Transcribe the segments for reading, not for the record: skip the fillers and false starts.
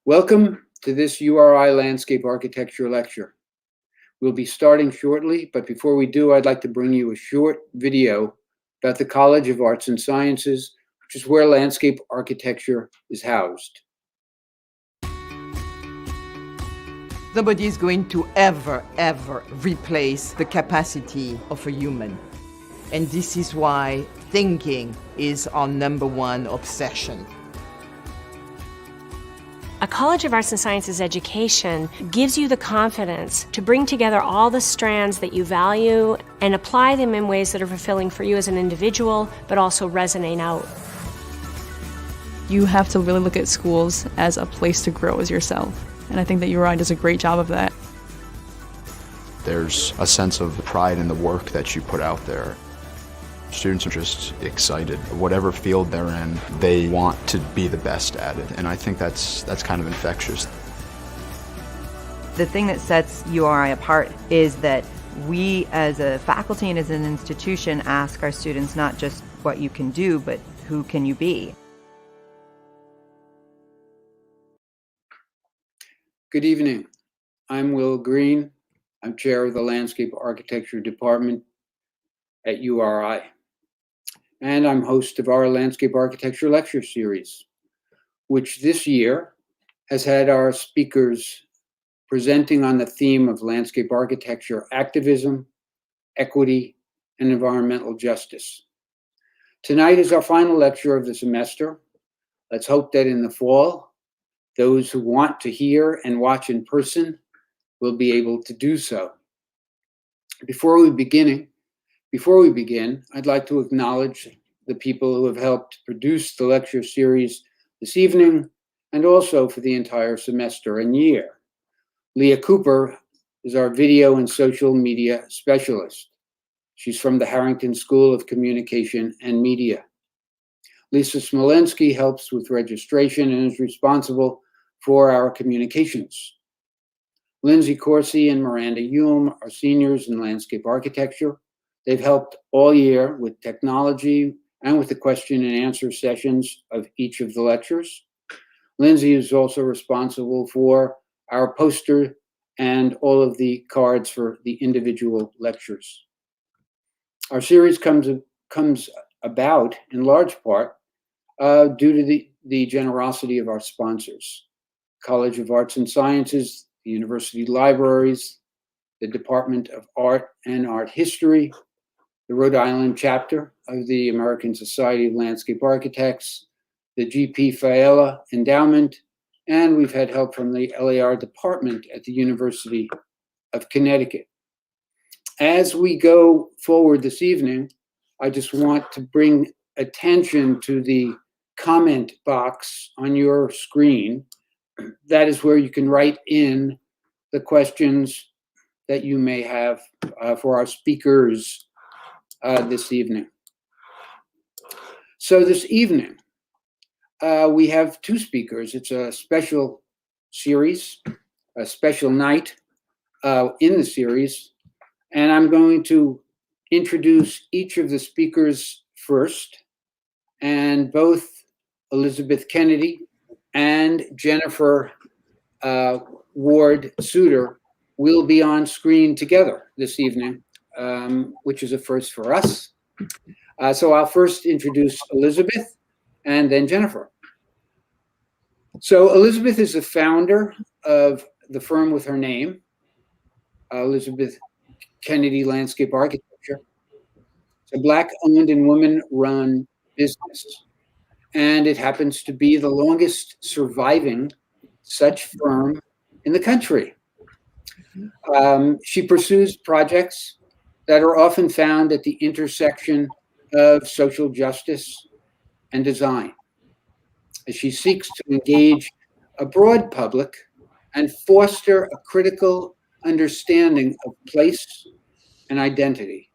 Welcome to this URI Landscape Architecture lecture. We'll be starting shortly, but before we do, I'd like to bring you a short video about the College of Arts and Sciences, which is where landscape architecture is housed. Nobody is going to ever replace the capacity of a human. And this is why thinking is our number one obsession. A College of Arts and Sciences education gives you the confidence to bring together all the strands that you value and apply them in ways that are fulfilling for you as an individual, but also resonate out. You have to really look at schools as a place to grow as yourself. And I think that URI does a great job of that. There's a sense of pride in the work that you put out there. Students are just excited. Whatever field they're in, they want to be the best at it. And I think that's kind of infectious. The thing that sets URI apart is that we as a faculty and as an institution ask our students not just what you can do, but who can you be? Good evening. I'm Will Green. I'm chair of the Landscape Architecture Department at URI. And I'm host of our Landscape Architecture Lecture Series, which this year has had our speakers presenting on the theme of landscape architecture, activism, equity, and environmental justice. Tonight is our final lecture of the semester. Let's hope that in the fall, those who want to hear and watch in person will be able to do so. Before we begin, I'd like to acknowledge the people who have helped produce the lecture series this evening and also for the entire semester and year. Leah Cooper is our video and social media specialist. She's from the Harrington School of Communication and Media. Lisa Smolensky helps with registration and is responsible for our communications. Lindsay Corsi and Miranda Hume are seniors in landscape architecture. They've helped all year with technology and with the question and answer sessions of each of the lectures. Lindsay is also responsible for our poster and all of the cards for the individual lectures. Our series comes about in large part due to the generosity of our sponsors. College of Arts and Sciences, the university libraries, the Department of Art and Art History, the Rhode Island chapter of the American Society of Landscape Architects, the G.P. Fiala Endowment, and we've had help from the LAR department at the University of Connecticut. As we go forward this evening, I just want to bring attention to the comment box on your screen. That is where you can write in the questions that you may have for our speakers this evening. So this evening, we have two speakers. It's a special series, a special night in the series, and I'm going to introduce each of the speakers first, and both Elizabeth Kennedy and Jennifer Ward Souder will be on screen together this evening, which is a first for us. So I'll first introduce Elizabeth and then Jennifer. So Elizabeth is the founder of the firm with her name, Elizabeth Kennedy Landscape Architecture. It's a Black-owned and women-run business, and it happens to be the longest surviving such firm in the country. She pursues projects that are often found at the intersection of social justice and design, as she seeks to engage a broad public and foster a critical understanding of place and identity.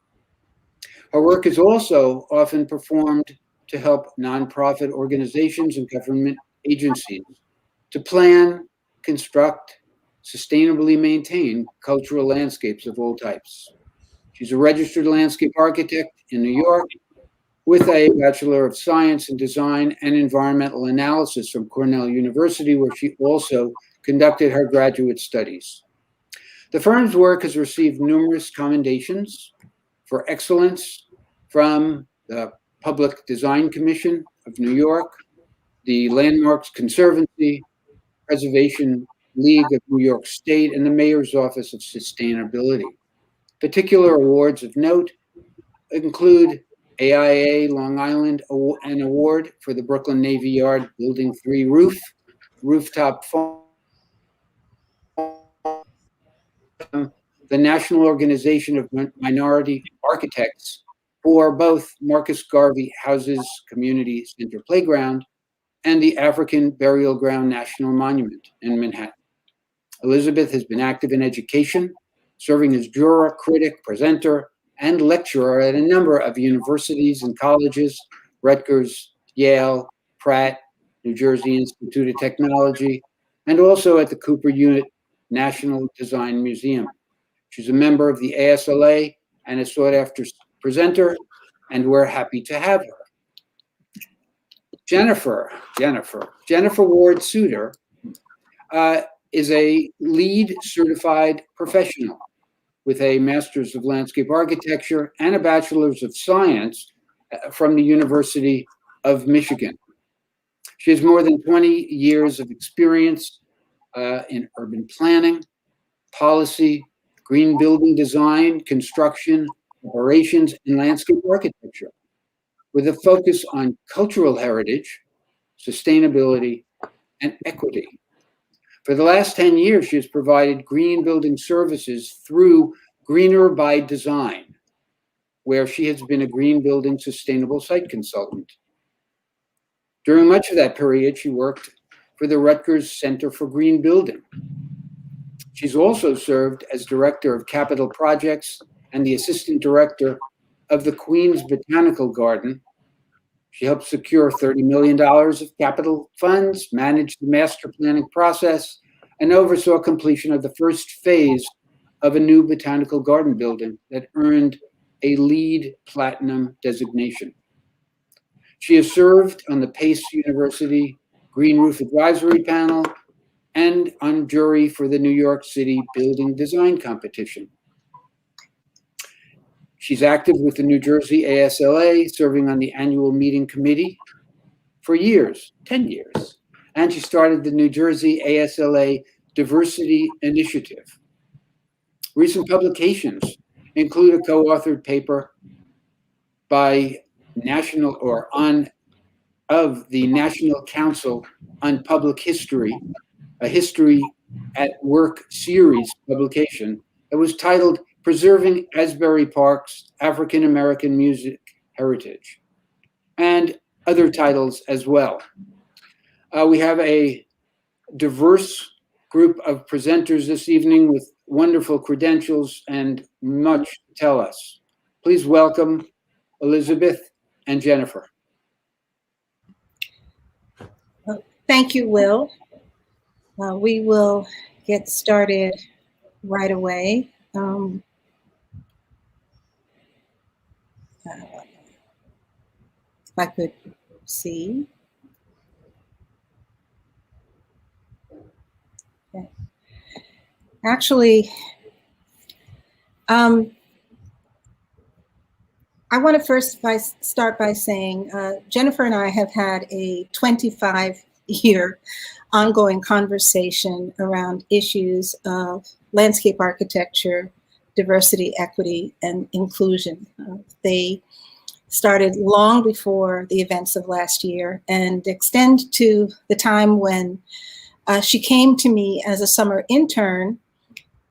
Her work is also often performed to help nonprofit organizations and government agencies to plan, construct, sustainably maintain cultural landscapes of all types. She's a registered landscape architect in New York with a Bachelor of Science in Design and Environmental Analysis from Cornell University, where she also conducted her graduate studies. The firm's work has received numerous commendations for excellence from the Public Design Commission of New York, the Landmarks Conservancy, Preservation League of New York State, and the Mayor's Office of Sustainability. Particular awards of note include AIA Long Island an award for the Brooklyn Navy Yard Building 3 rooftop farm, the National Organization of Minority Architects for both Marcus Garvey Houses Community Center Playground and the African Burial Ground National Monument in Manhattan. Elizabeth has been active in education, serving as juror, critic, presenter, and lecturer at a number of universities and colleges: Rutgers, Yale, Pratt, New Jersey Institute of Technology, and also at the Cooper Unitt National Design Museum. She's a member of the ASLA and a sought-after presenter, and we're happy to have her. Jennifer Ward Souder is a LEED certified professional with a Master's of Landscape Architecture and a Bachelor's of Science from the University of Michigan. She has more than 20 years of experience in urban planning, policy, green building design, construction, operations, and landscape architecture, with a focus on cultural heritage, sustainability, and equity. For the last 10 years, she has provided green building services through Greener by Design, where she has been a green building sustainable site consultant. During much of that period, she worked for the Rutgers Center for Green Building. She's also served as Director of Capital Projects and the Assistant Director of the Queens Botanical Garden. She helped secure $30 million of capital funds, managed the master planning process, and oversaw completion of the first phase of a new botanical garden building that earned a LEED Platinum designation. She has served on the Pace University Green Roof Advisory Panel and on jury for the New York City Building Design Competition. She's active with the New Jersey ASLA, serving on the annual meeting committee for years, 10 years. And she started the New Jersey ASLA Diversity Initiative. Recent publications include a co-authored paper by of the National Council on Public History, a History at Work series publication that was titled Preserving Asbury Park's African American Music Heritage, and other titles as well. We have a diverse group of presenters this evening with wonderful credentials and much to tell us. Please welcome Elizabeth and Jennifer. Thank you, Will. We will get started right away. If I could see. Okay. Actually, I want to first start by saying Jennifer and I have had a 25-year ongoing conversation around issues of landscape architecture, diversity, equity, and inclusion. They started long before the events of last year and extend to the time when she came to me as a summer intern,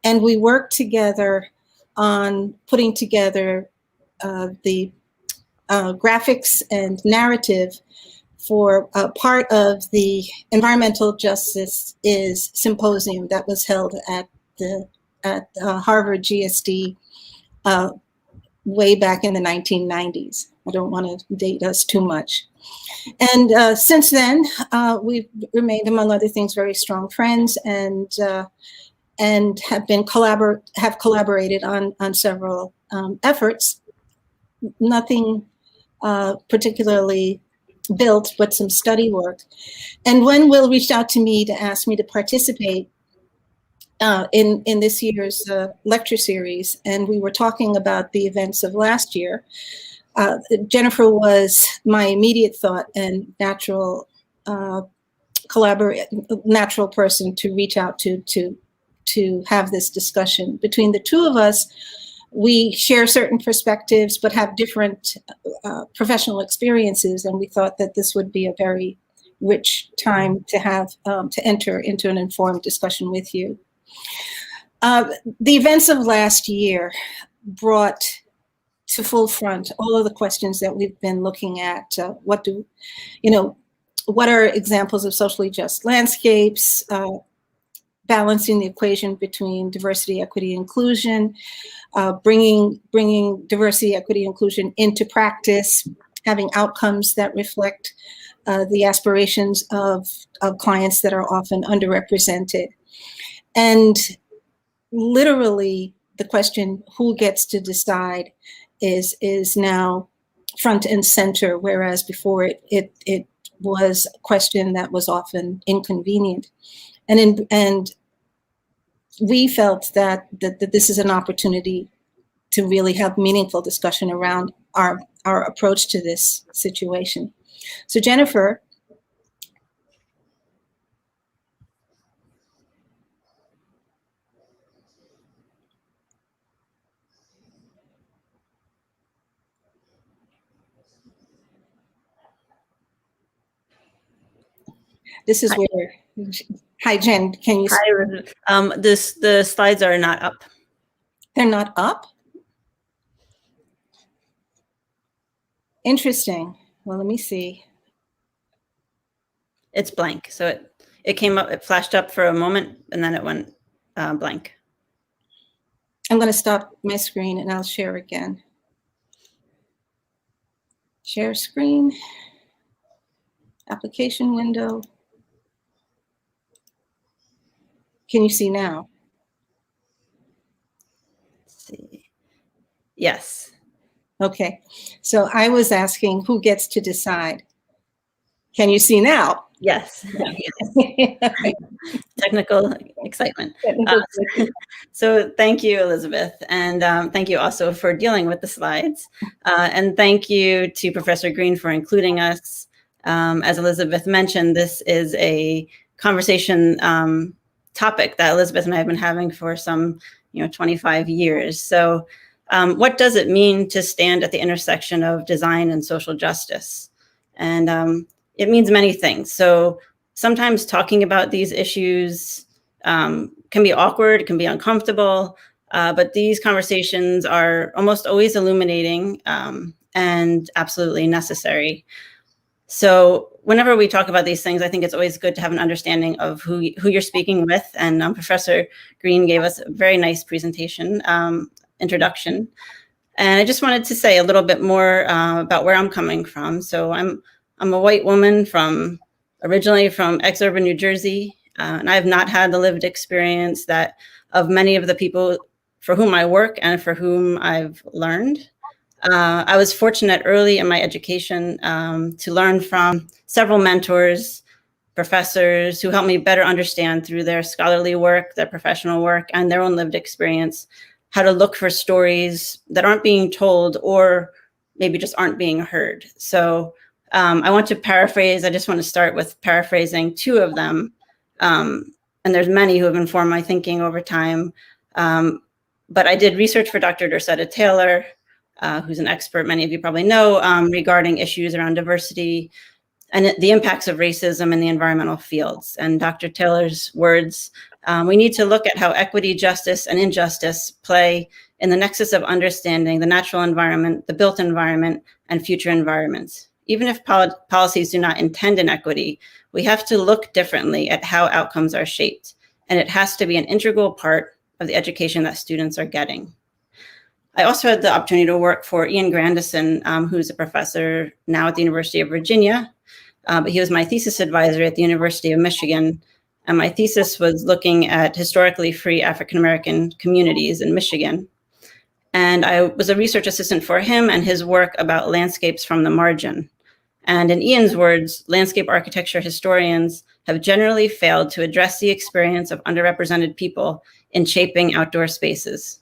and we worked together on putting together the graphics and narrative for part of the Environmental Justice is Symposium that was held at Harvard GSD way back in the 1990s. I don't want to date us too much. And since then, we've remained, among other things, very strong friends, and have collaborated on several efforts. Nothing particularly built, but some study work. And when Will reached out to me to ask me to participate in this year's lecture series, and we were talking about the events of last year, Jennifer was my immediate thought and natural natural person to reach out to have this discussion. Between the two of us, we share certain perspectives, but have different professional experiences, and we thought that this would be a very rich time to have to enter into an informed discussion with you. The events of last year brought to full front all of the questions that we've been looking at. What are examples of socially just landscapes? Balancing the equation between diversity, equity, inclusion, bringing diversity, equity, inclusion into practice, having outcomes that reflect the aspirations of clients that are often underrepresented. And literally the question, who gets to decide, is now front and center, whereas before it was a question that was often inconvenient. And we felt that this is an opportunity to really have meaningful discussion around our approach to this situation. So Jennifer. This is where, hi Jen, can you? Hi, the slides are not up. They're not up? Interesting. Well, let me see. It's blank. So it came up, it flashed up for a moment and then it went blank. I'm going to stop my screen and I'll share again. Share screen, application window. Can you see now? Let's see. Yes. Okay. So I was asking who gets to decide. Can you see now? Yes. Technical excitement. So thank you, Elizabeth. And thank you also for dealing with the slides. And thank you to Professor Green for including us. As Elizabeth mentioned, this is a conversation topic that Elizabeth and I have been having for some 25 years. So what does it mean to stand at the intersection of design and social justice? And it means many things. So sometimes talking about these issues can be awkward, it can be uncomfortable, but these conversations are almost always illuminating and absolutely necessary. So whenever we talk about these things, I think it's always good to have an understanding of who you're speaking with. And Professor Green gave us a very nice presentation, introduction. And I just wanted to say a little bit more about where I'm coming from. So I'm a white woman originally from ex-urban New Jersey, and I have not had the lived experience that of many of the people for whom I work and for whom I've learned. I was fortunate early in my education to learn from several mentors, professors who helped me better understand through their scholarly work, their professional work, and their own lived experience, how to look for stories that aren't being told or maybe just aren't being heard. So I want to paraphrase. I just want to start with paraphrasing two of them. And there's many who have informed my thinking over time. But I did research for Dr. Dorcetta Taylor, who's an expert, many of you probably know, regarding issues around diversity and the impacts of racism in the environmental fields. And Dr. Taylor's words, we need to look at how equity, justice, and injustice play in the nexus of understanding the natural environment, the built environment, and future environments. Even if policies do not intend inequity, we have to look differently at how outcomes are shaped. And it has to be an integral part of the education that students are getting. I also had the opportunity to work for Ian Grandison, who's a professor now at the University of Virginia, but he was my thesis advisor at the University of Michigan. And my thesis was looking at historically free African-American communities in Michigan. And I was a research assistant for him and his work about landscapes from the margin. And in Ian's words, landscape architecture historians have generally failed to address the experience of underrepresented people in shaping outdoor spaces.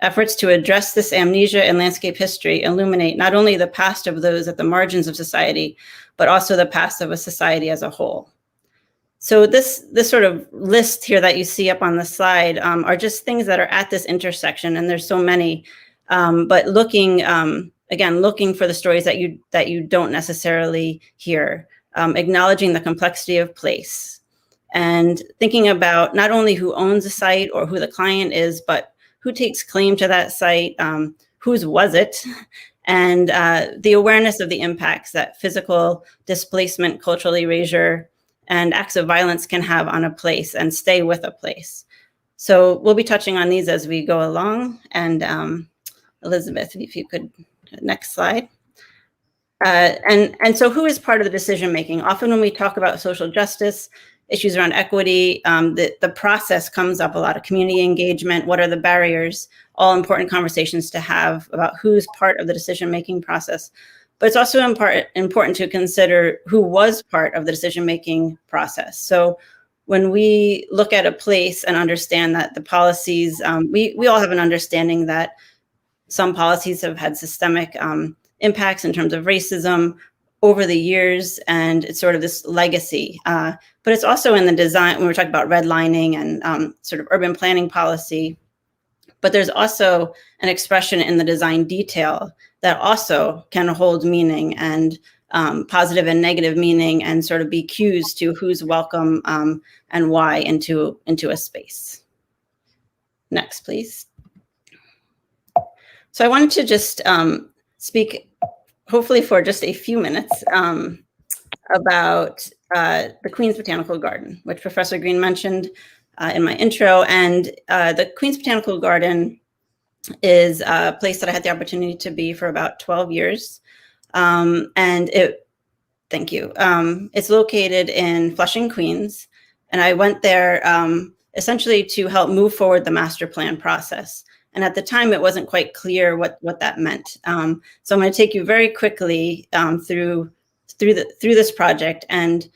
Efforts to address this amnesia in landscape history illuminate not only the past of those at the margins of society, but also the past of a society as a whole. So this sort of list here that you see up on the slide are just things that are at this intersection, and there's so many, but looking, again, looking for the stories that you don't necessarily hear, acknowledging the complexity of place, and thinking about not only who owns a site or who the client is, but who takes claim to that site, whose was it, and the awareness of the impacts that physical displacement, cultural erasure, and acts of violence can have on a place and stay with a place. So we'll be touching on these as we go along. And Elizabeth, if you could, next slide. And so who is part of the decision-making? Often when we talk about social justice, issues around equity, the process comes up a lot of community engagement. What are the barriers? All important conversations to have about who's part of the decision-making process. But it's also important to consider who was part of the decision-making process. So when we look at a place and understand that the policies, we all have an understanding that some policies have had systemic impacts in terms of racism over the years, and it's sort of this legacy. But it's also in the design, when we're talking about redlining and sort of urban planning policy, but there's also an expression in the design detail that also can hold meaning and positive and negative meaning, and sort of be cues to who's welcome and why into a space. Next, please. So I wanted to just speak, hopefully for just a few minutes, about the Queen's Botanical Garden, which Professor Green mentioned in my intro. And the Queen's Botanical Garden is a place that I had the opportunity to be for about 12 years. Thank you. It's located in Flushing, Queens. And I went there essentially to help move forward the master plan process. And at the time, it wasn't quite clear what that meant. So I'm going to take you very quickly through this project and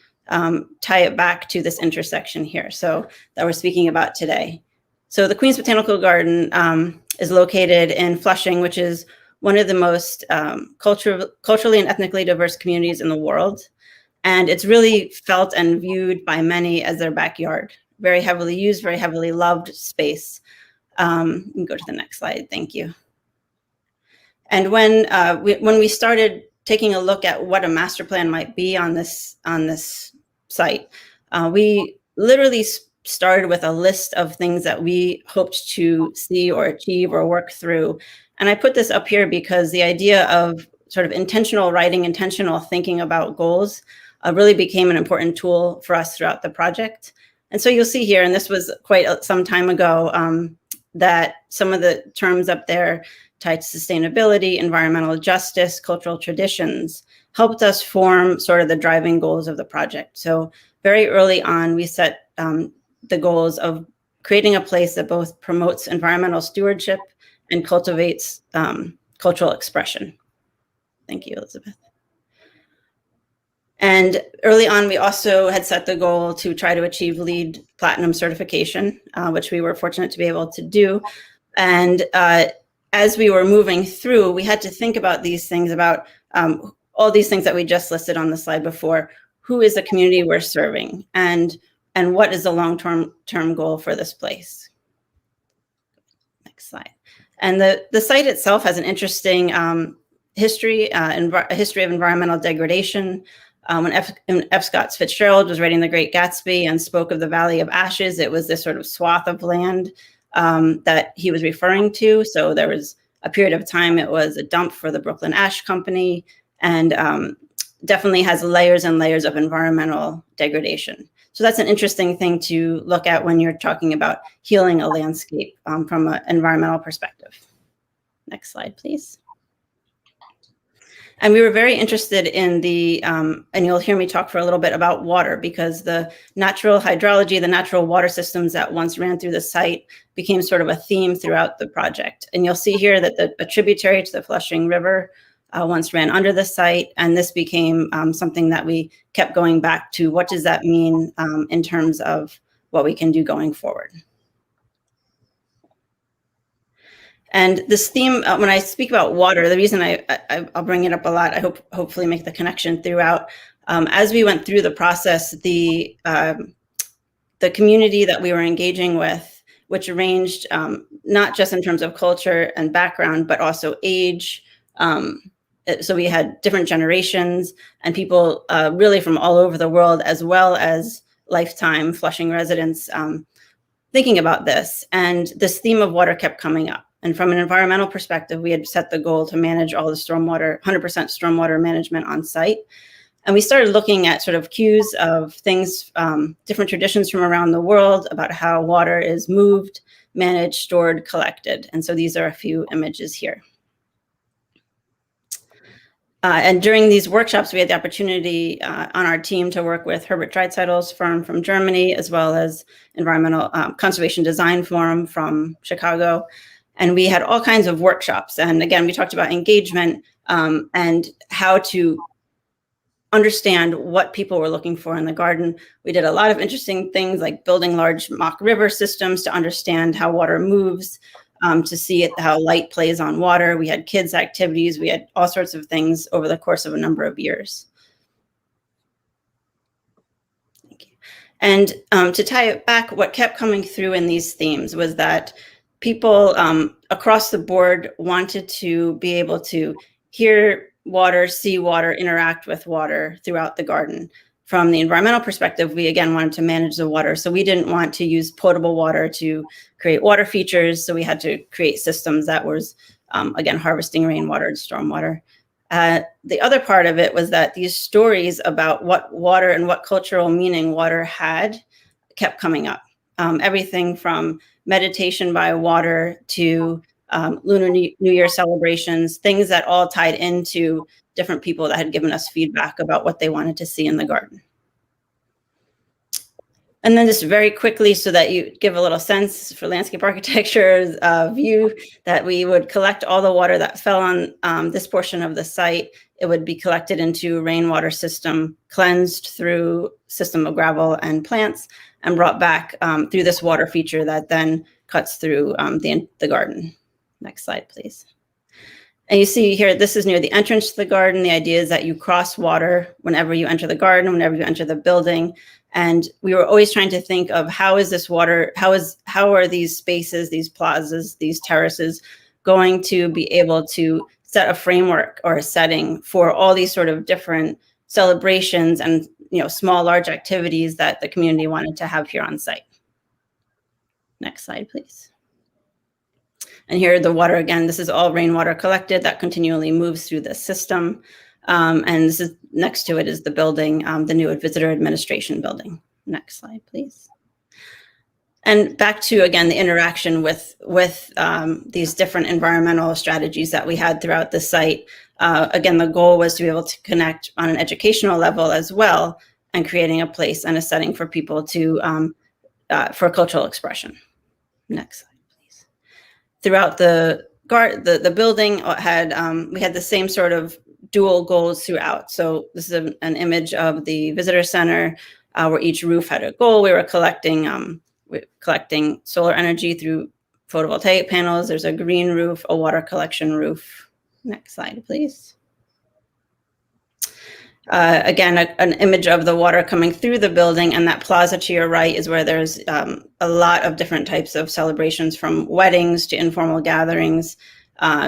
tie it back to this intersection here, so that we're speaking about today. So the Queen's Botanical Garden is located in Flushing, which is one of the most culturally and ethnically diverse communities in the world. And it's really felt and viewed by many as their backyard. Very heavily used, very heavily loved space. You can go to the next slide, thank you. And when we started taking a look at what a master plan might be on this site, we literally started with a list of things that we hoped to see or achieve or work through. And I put this up here because the idea of sort of intentional writing, intentional thinking about goals really became an important tool for us throughout the project. And so you'll see here, and this was quite some time ago, that some of the terms up there tied to sustainability, environmental justice, cultural traditions, helped us form sort of the driving goals of the project. So very early on, we set the goals of creating a place that both promotes environmental stewardship and cultivates cultural expression. Thank you, Elizabeth. And early on, we also had set the goal to try to achieve LEED Platinum certification, which we were fortunate to be able to do. And as we were moving through, we had to think about these things, about all these things that we just listed on the slide before. Who is the community we're serving, and what is the long-term goal for this place? Next slide. And the site itself has an interesting history, a history of environmental degradation. When F. Scott Fitzgerald was writing The Great Gatsby and spoke of the Valley of Ashes, it was this sort of swath of land that he was referring to. So there was a period of time it was a dump for the Brooklyn Ash Company, and definitely has layers and layers of environmental degradation. So that's an interesting thing to look at when you're talking about healing a landscape from an environmental perspective. Next slide, please. And we were very interested in the, and you'll hear me talk for a little bit about water, because the natural hydrology, the natural water systems that once ran through the site became sort of a theme throughout the project. And you'll see here that a tributary to the Flushing River once ran under the site, and this became something that we kept going back to. What does that mean in terms of what we can do going forward? And this theme, when I speak about water, the reason I'll bring it up a lot, I hopefully make the connection throughout. As we went through the process, the community that we were engaging with, which ranged not just in terms of culture and background, but also age. So we had different generations and people really from all over the world, as well as lifetime Flushing residents thinking about this. And this theme of water kept coming up. And from an environmental perspective, we had set the goal to manage all the stormwater, 100% stormwater management on site. And we started looking at sort of cues of things, different traditions from around the world about how water is moved, managed, stored, collected. And so these are a few images here. And during these workshops, we had the opportunity on our team to work with Herbert Dreitzeitl's firm from Germany, as well as Environmental Conservation Design Forum from Chicago. And we had all kinds of workshops. And again, we talked about engagement and how to understand what people were looking for in the garden. We did a lot of interesting things like building large mock river systems to understand how water moves, to see how light plays on water. We had kids activities. We had all sorts of things over the course of a number of years. Thank you. And to tie it back, what kept coming through in these themes was that people across the board wanted to be able to hear water, see water, interact with water throughout the garden. From the environmental perspective, we again wanted to manage the water. So we didn't want to use potable water to create water features. So we had to create systems that was, again, harvesting rainwater and stormwater. The other part of it was that these stories about what water and what cultural meaning water had kept coming up. Everything from meditation by water to Lunar New Year celebrations, things that all tied into different people that had given us feedback about what they wanted to see in the garden. And then just very quickly, so that you give a little sense for landscape architecture's view, that we would collect all the water that fell on this portion of the site. It would be collected into a rainwater system, cleansed through system of gravel and plants, and brought back through this water feature that then cuts through the garden. Next slide, please. And you see here, this is near the entrance to the garden. The idea is that you cross water whenever you enter the garden, whenever you enter the building. And we were always trying to think of how is this water, how are these spaces, these plazas, these terraces going to be able to set a framework or a setting for all these sort of different celebrations and small, large activities that the community wanted to have here on site. Next slide, please. And here the water, again, this is all rainwater collected that continually moves through the system. And this is next to it is the building, the new visitor administration building. Next slide, please. And back to, again, the interaction with these different environmental strategies that we had throughout the site. Again, the goal was to be able to connect on an educational level as well, and creating a place and a setting for people to, for cultural expression. Next slide. Throughout the building had we had the same sort of dual goals throughout. So this is an image of the visitor center where each roof had a goal. We were collecting solar energy through photovoltaic panels. There's a green roof, a water collection roof. Next slide, please. Again, an image of the water coming through the building, and that plaza to your right is where there's a lot of different types of celebrations, from weddings to informal gatherings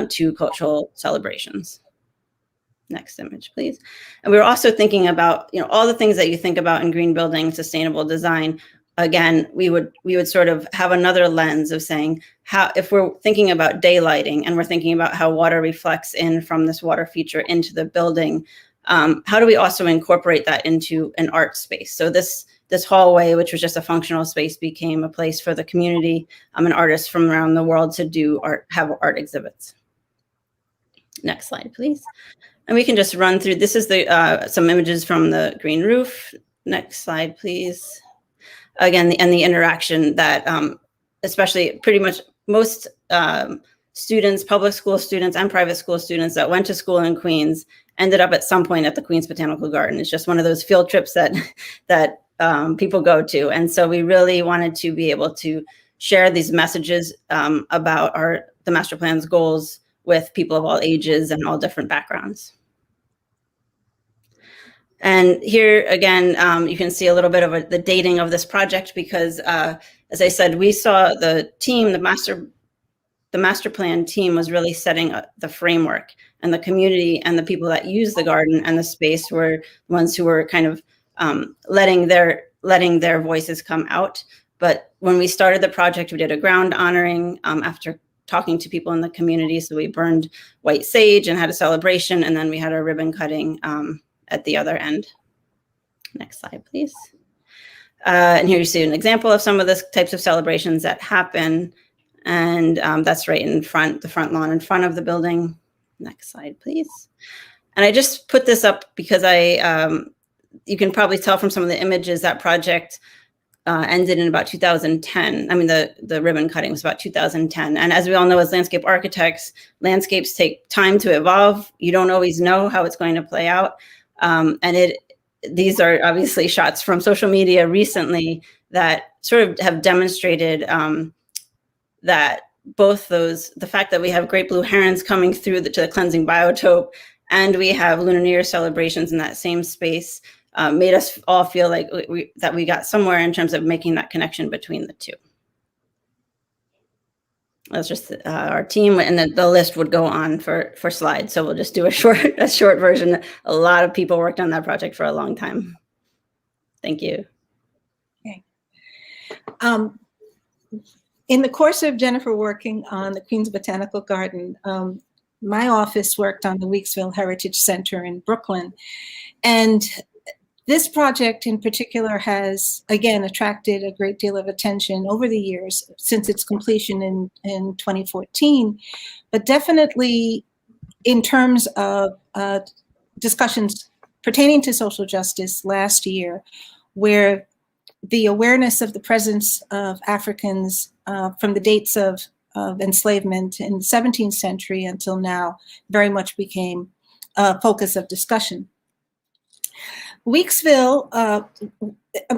to cultural celebrations. Next image, please. And we were also thinking about, all the things that you think about in green building, sustainable design. Again, we would sort of have another lens of saying how, if we're thinking about daylighting and we're thinking about how water reflects in from this water feature into the building, how do we also incorporate that into an art space? So this hallway, which was just a functional space, became a place for the community and artists from around the world to have art exhibits. Next slide, please. And we can just run through. This is the some images from the green roof. Next slide, please. Again, the interaction that especially pretty much most students, public school students and private school students that went to school in Queens ended up at some point at the Queens Botanical Garden. It's just one of those field trips that people go to. And so we really wanted to be able to share these messages about the master plan's goals with people of all ages and all different backgrounds. And here again, you can see a little bit of the dating of this project because, as I said, we saw the team, the master plan team was really setting up the framework, and the community and the people that use the garden and the space were the ones who were kind of letting their voices come out. But when we started the project, we did a ground honoring after talking to people in the community. So we burned white sage and had a celebration, and then we had a ribbon cutting at the other end. Next slide, please. And here you see an example of some of the types of celebrations that happen. And that's right in front, the front lawn in front of the building. Next slide, please. And I just put this up because you can probably tell from some of the images that project ended in about 2010. I mean, the ribbon cutting was about 2010. And as we all know, as landscape architects, landscapes take time to evolve. You don't always know how it's going to play out. And these are obviously shots from social media recently that sort of have demonstrated that both the fact that we have great blue herons coming through to the cleansing biotope, and we have Lunar New Year celebrations in that same space, made us all feel like that we got somewhere in terms of making that connection between the two. That's just our team, and the list would go on for slides. So we'll just do a short version. A lot of people worked on that project for a long time. Thank you. Okay. In the course of Jennifer working on the Queens Botanical Garden, my office worked on the Weeksville Heritage Center in Brooklyn. And this project in particular has, again, attracted a great deal of attention over the years since its completion in 2014, but definitely in terms of discussions pertaining to social justice last year, where the awareness of the presence of Africans from the dates of enslavement in the 17th century until now very much became a focus of discussion. Weeksville, a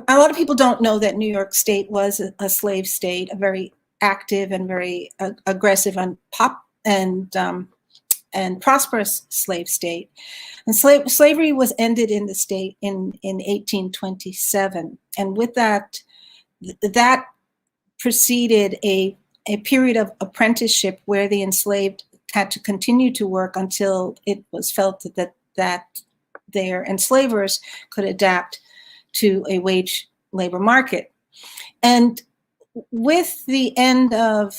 lot of people don't know that New York State was a slave state, a very active and very aggressive and prosperous slave state. And slavery was ended in the state in 1827. And with that preceded a period of apprenticeship where the enslaved had to continue to work until it was felt that their enslavers could adapt to a wage labor market. And with the end of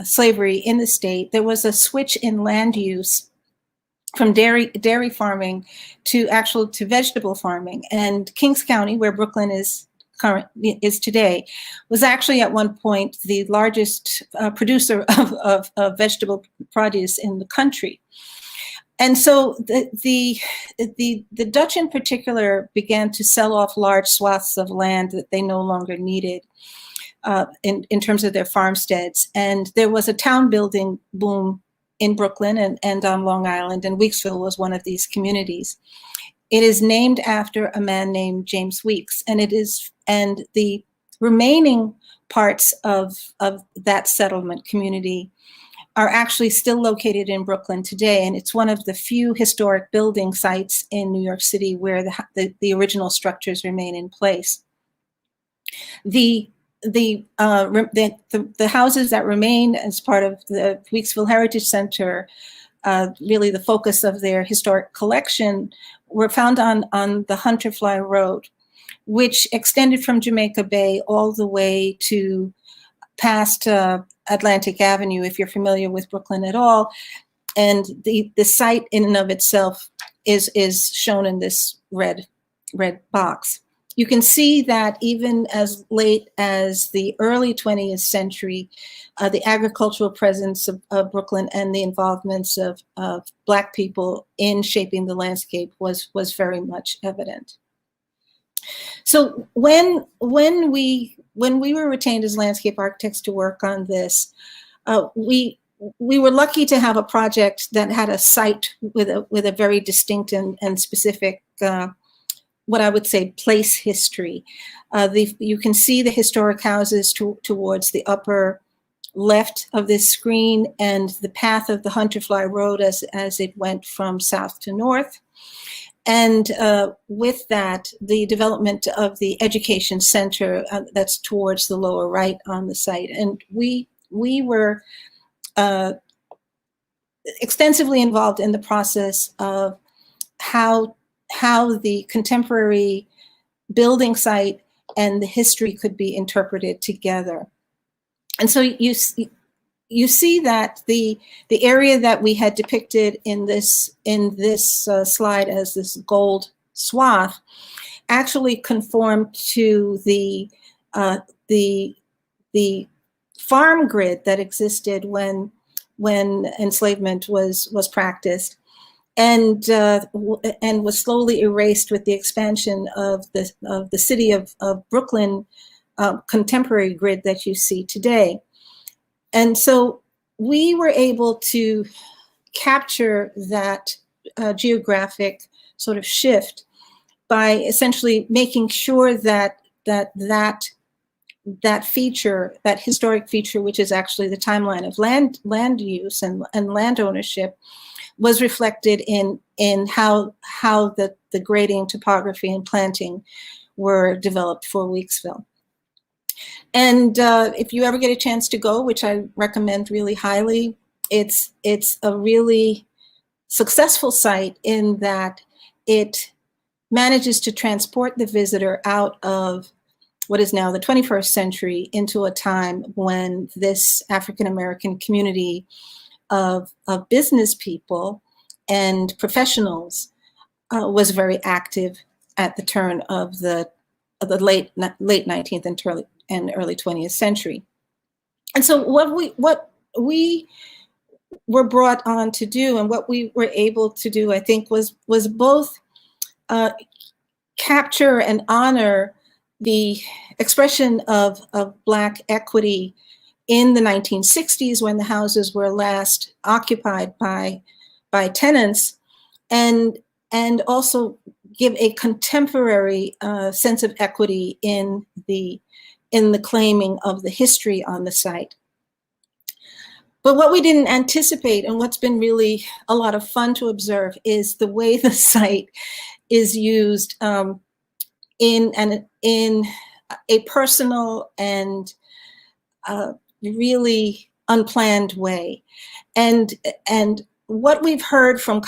slavery in the state, there was a switch in land use from dairy farming to vegetable farming. And Kings County, where Brooklyn is today, was actually at one point the largest producer of vegetable produce in the country. And so the Dutch in particular began to sell off large swaths of land that they no longer needed in terms of their farmsteads. And there was a town building boom in Brooklyn and on Long Island, and Weeksville was one of these communities. It is named after a man named James Weeks, and the remaining parts of that settlement community are actually still located in Brooklyn today, and it's one of the few historic building sites in New York City where the original structures remain in place. The houses that remain as part of the Weeksville Heritage Center, really the focus of their historic collection, were found on the Hunterfly Road, which extended from Jamaica Bay all the way to past Atlantic Avenue, if you're familiar with Brooklyn at all. And the site in and of itself is shown in this red box. you can see that even as late as the early 20th century, the agricultural presence of Brooklyn and the involvements of Black people in shaping the landscape was very much evident. So when we were retained as landscape architects to work on this, we were lucky to have a project that had a site with a very distinct and specific, what I would say, place history. You can see the historic houses towards the upper left of this screen, and the path of the Hunterfly Road as it went from south to north. And with that, the development of the education center that's towards the lower right on the site. And we were extensively involved in the process of how the contemporary building site and the history could be interpreted together. And so you see that the area that we had depicted in this slide as this gold swath actually conformed to the farm grid that existed when enslavement was practiced, and was slowly erased with the expansion of the city of Brooklyn contemporary grid that you see today. And so we were able to capture that geographic sort of shift by essentially making sure that feature, that historic feature, which is actually the timeline of land use and land ownership, was reflected in how the grading, topography, and planting were developed for Weeksville. And if you ever get a chance to go, which I recommend really highly, it's a really successful site in that it manages to transport the visitor out of what is now the 21st century into a time when this African-American community of business people and professionals was very active at the turn of the late 19th and early 20th century. And so what we were brought on to do, and what we were able to do, I think, was both capture and honor the expression of Black equity in the 1960s when the houses were last occupied by tenants, and also give a contemporary sense of equity in the claiming of the history on the site. But what we didn't anticipate, and what's been really a lot of fun to observe, is the way the site is used in a personal and really unplanned way. And what we've heard from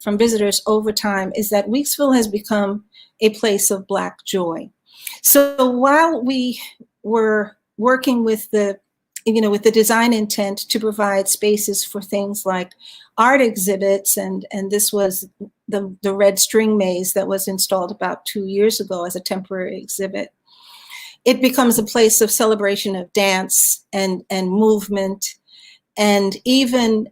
visitors over time is that Weeksville has become a place of Black joy. So while we were working with the design intent to provide spaces for things like art exhibits, and this was the red string maze that was installed about 2 years ago as a temporary exhibit, it becomes a place of celebration of dance and movement, and even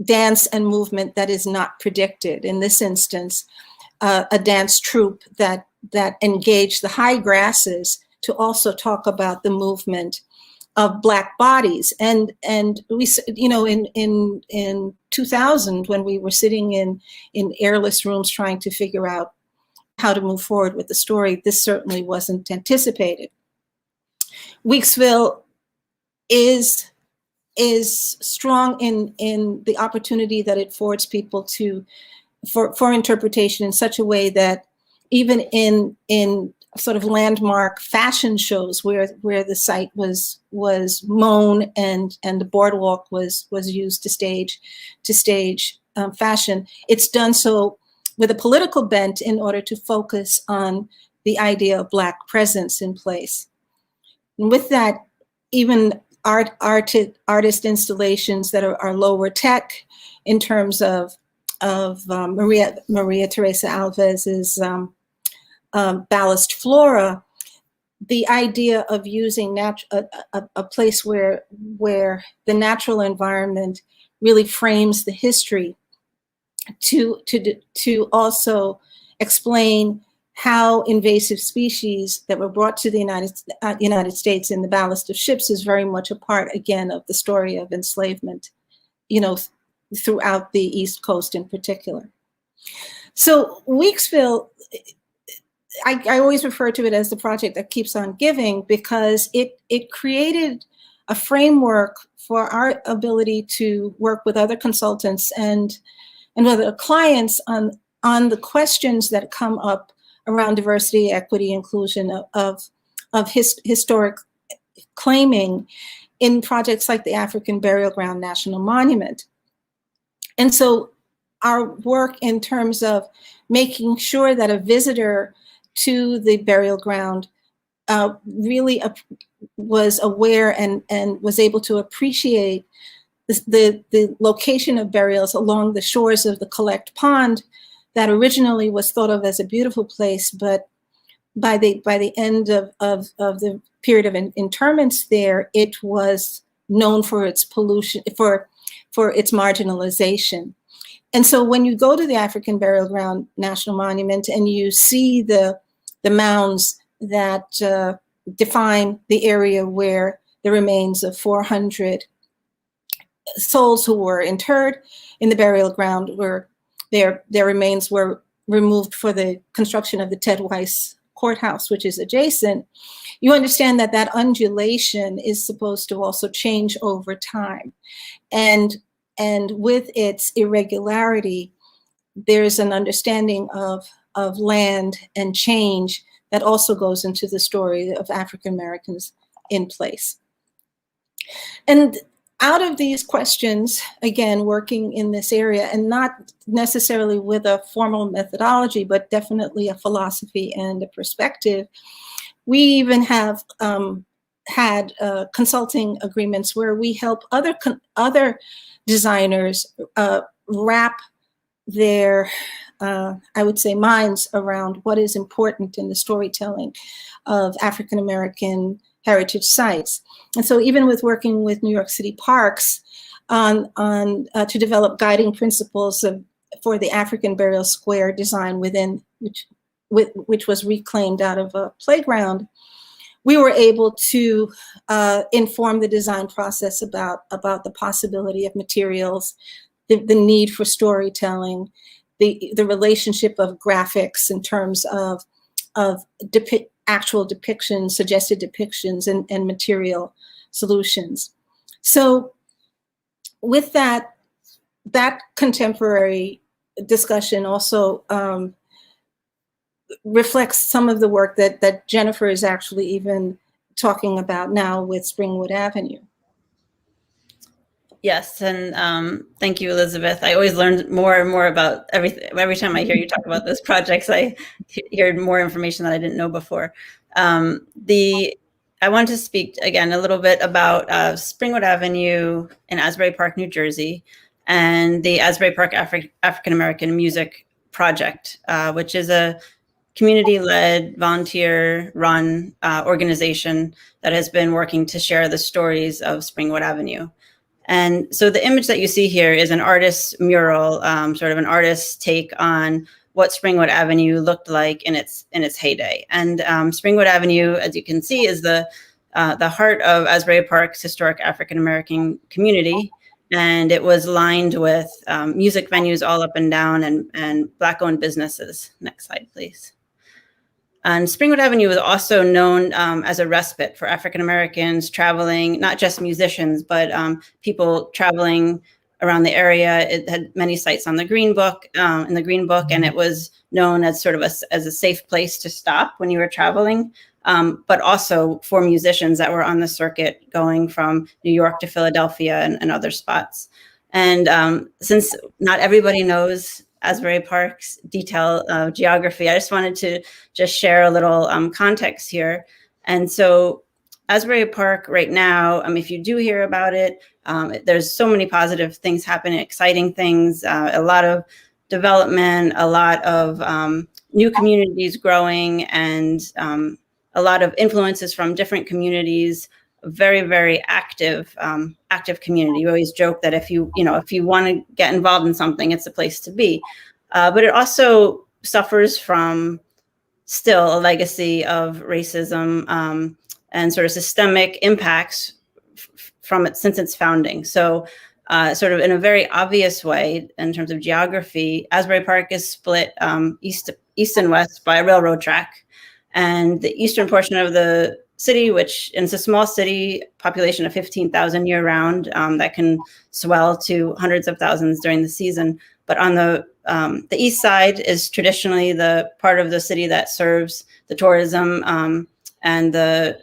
dance and movement that is not predicted. In this instance, a dance troupe that engaged the high grasses to also talk about the movement of Black bodies. And we, in 2000, when we were sitting in airless rooms trying to figure out how to move forward with the story, this certainly wasn't anticipated. Weeksville is strong in the opportunity that it affords people for interpretation in such a way that even in sort of landmark fashion shows where the site was mown and the boardwalk was used to stage fashion, it's done so with a political bent in order to focus on the idea of Black presence in place. And with that, even artist installations that are lower tech in terms of Maria Teresa Alves's ballast flora, the idea of using a place where the natural environment really frames the history to also explain how invasive species that were brought to the United States in the ballast of ships is very much a part, again, of the story of enslavement, throughout the East Coast in particular. So Weeksville, I always refer to it as the project that keeps on giving, because it created a framework for our ability to work with other consultants and other clients on the questions that come up around diversity, equity, inclusion of historic claiming in projects like the African Burial Ground National Monument. And so our work in terms of making sure that a visitor to the burial ground really was aware and was able to appreciate the location of burials along the shores of the Collect Pond that originally was thought of as a beautiful place, but by the end of the period of interments there, it was known for its pollution, for its marginalization. And so when you go to the African Burial Ground National Monument and you see the mounds that define the area where the remains of 400 souls who were interred in the burial ground were their remains were removed for the construction of the Ted Weiss courthouse, which is adjacent, you understand that that undulation is supposed to also change over time. And with its irregularity, there's an understanding of land and change that also goes into the story of African Americans in place. And out of these questions, again, working in this area, and not necessarily with a formal methodology, but definitely a philosophy and a perspective, we even have had consulting agreements where we help other designers wrap their, I would say, minds around what is important in the storytelling of African American heritage sites. And so even with working with New York City Parks to develop guiding principles for the African Burial Square design within which was reclaimed out of a playground, we were able to inform the design process about the possibility of materials, the need for storytelling, the relationship of graphics in terms of actual depictions, suggested depictions, and material solutions. So with that contemporary discussion also reflects some of the work that Jennifer is actually even talking about now with Springwood Avenue. Yes, and thank you, Elizabeth. I always learn more and more about everything. Every time I hear you talk about those projects, I hear more information that I didn't know before. I want to speak again a little bit about Springwood Avenue in Asbury Park, New Jersey, and the Asbury Park African American Music Project, which is a community-led, volunteer-run organization that has been working to share the stories of Springwood Avenue. And so the image that you see here is an artist's mural, sort of an artist's take on what Springwood Avenue looked like in its heyday. And Springwood Avenue, as you can see, is the heart of Asbury Park's historic African American community. And it was lined with music venues all up and down and Black-owned businesses. Next slide, please. And Springwood Avenue was also known as a respite for African Americans traveling, not just musicians, but people traveling around the area. It had many sites on the Green Book, and it was known as sort of as a safe place to stop when you were traveling, but also for musicians that were on the circuit going from New York to Philadelphia and other spots. And since not everybody knows Asbury Park's detail of geography, I just wanted to just share a little context here. And so Asbury Park right now, if you do hear about it, there's so many positive things happening, exciting things, a lot of development, a lot of new communities growing, and a lot of influences from different communities. Very, very active, active community. We always joke that if you want to get involved in something, it's a place to be. But it also suffers from still a legacy of racism and sort of systemic impacts from it since its founding. So sort of in a very obvious way, in terms of geography, Asbury Park is split east and west by a railroad track. And the eastern portion of the city, and it's a small city, population of 15,000 year round, that can swell to hundreds of thousands during the season. But on the east side is traditionally the part of the city that serves the tourism and the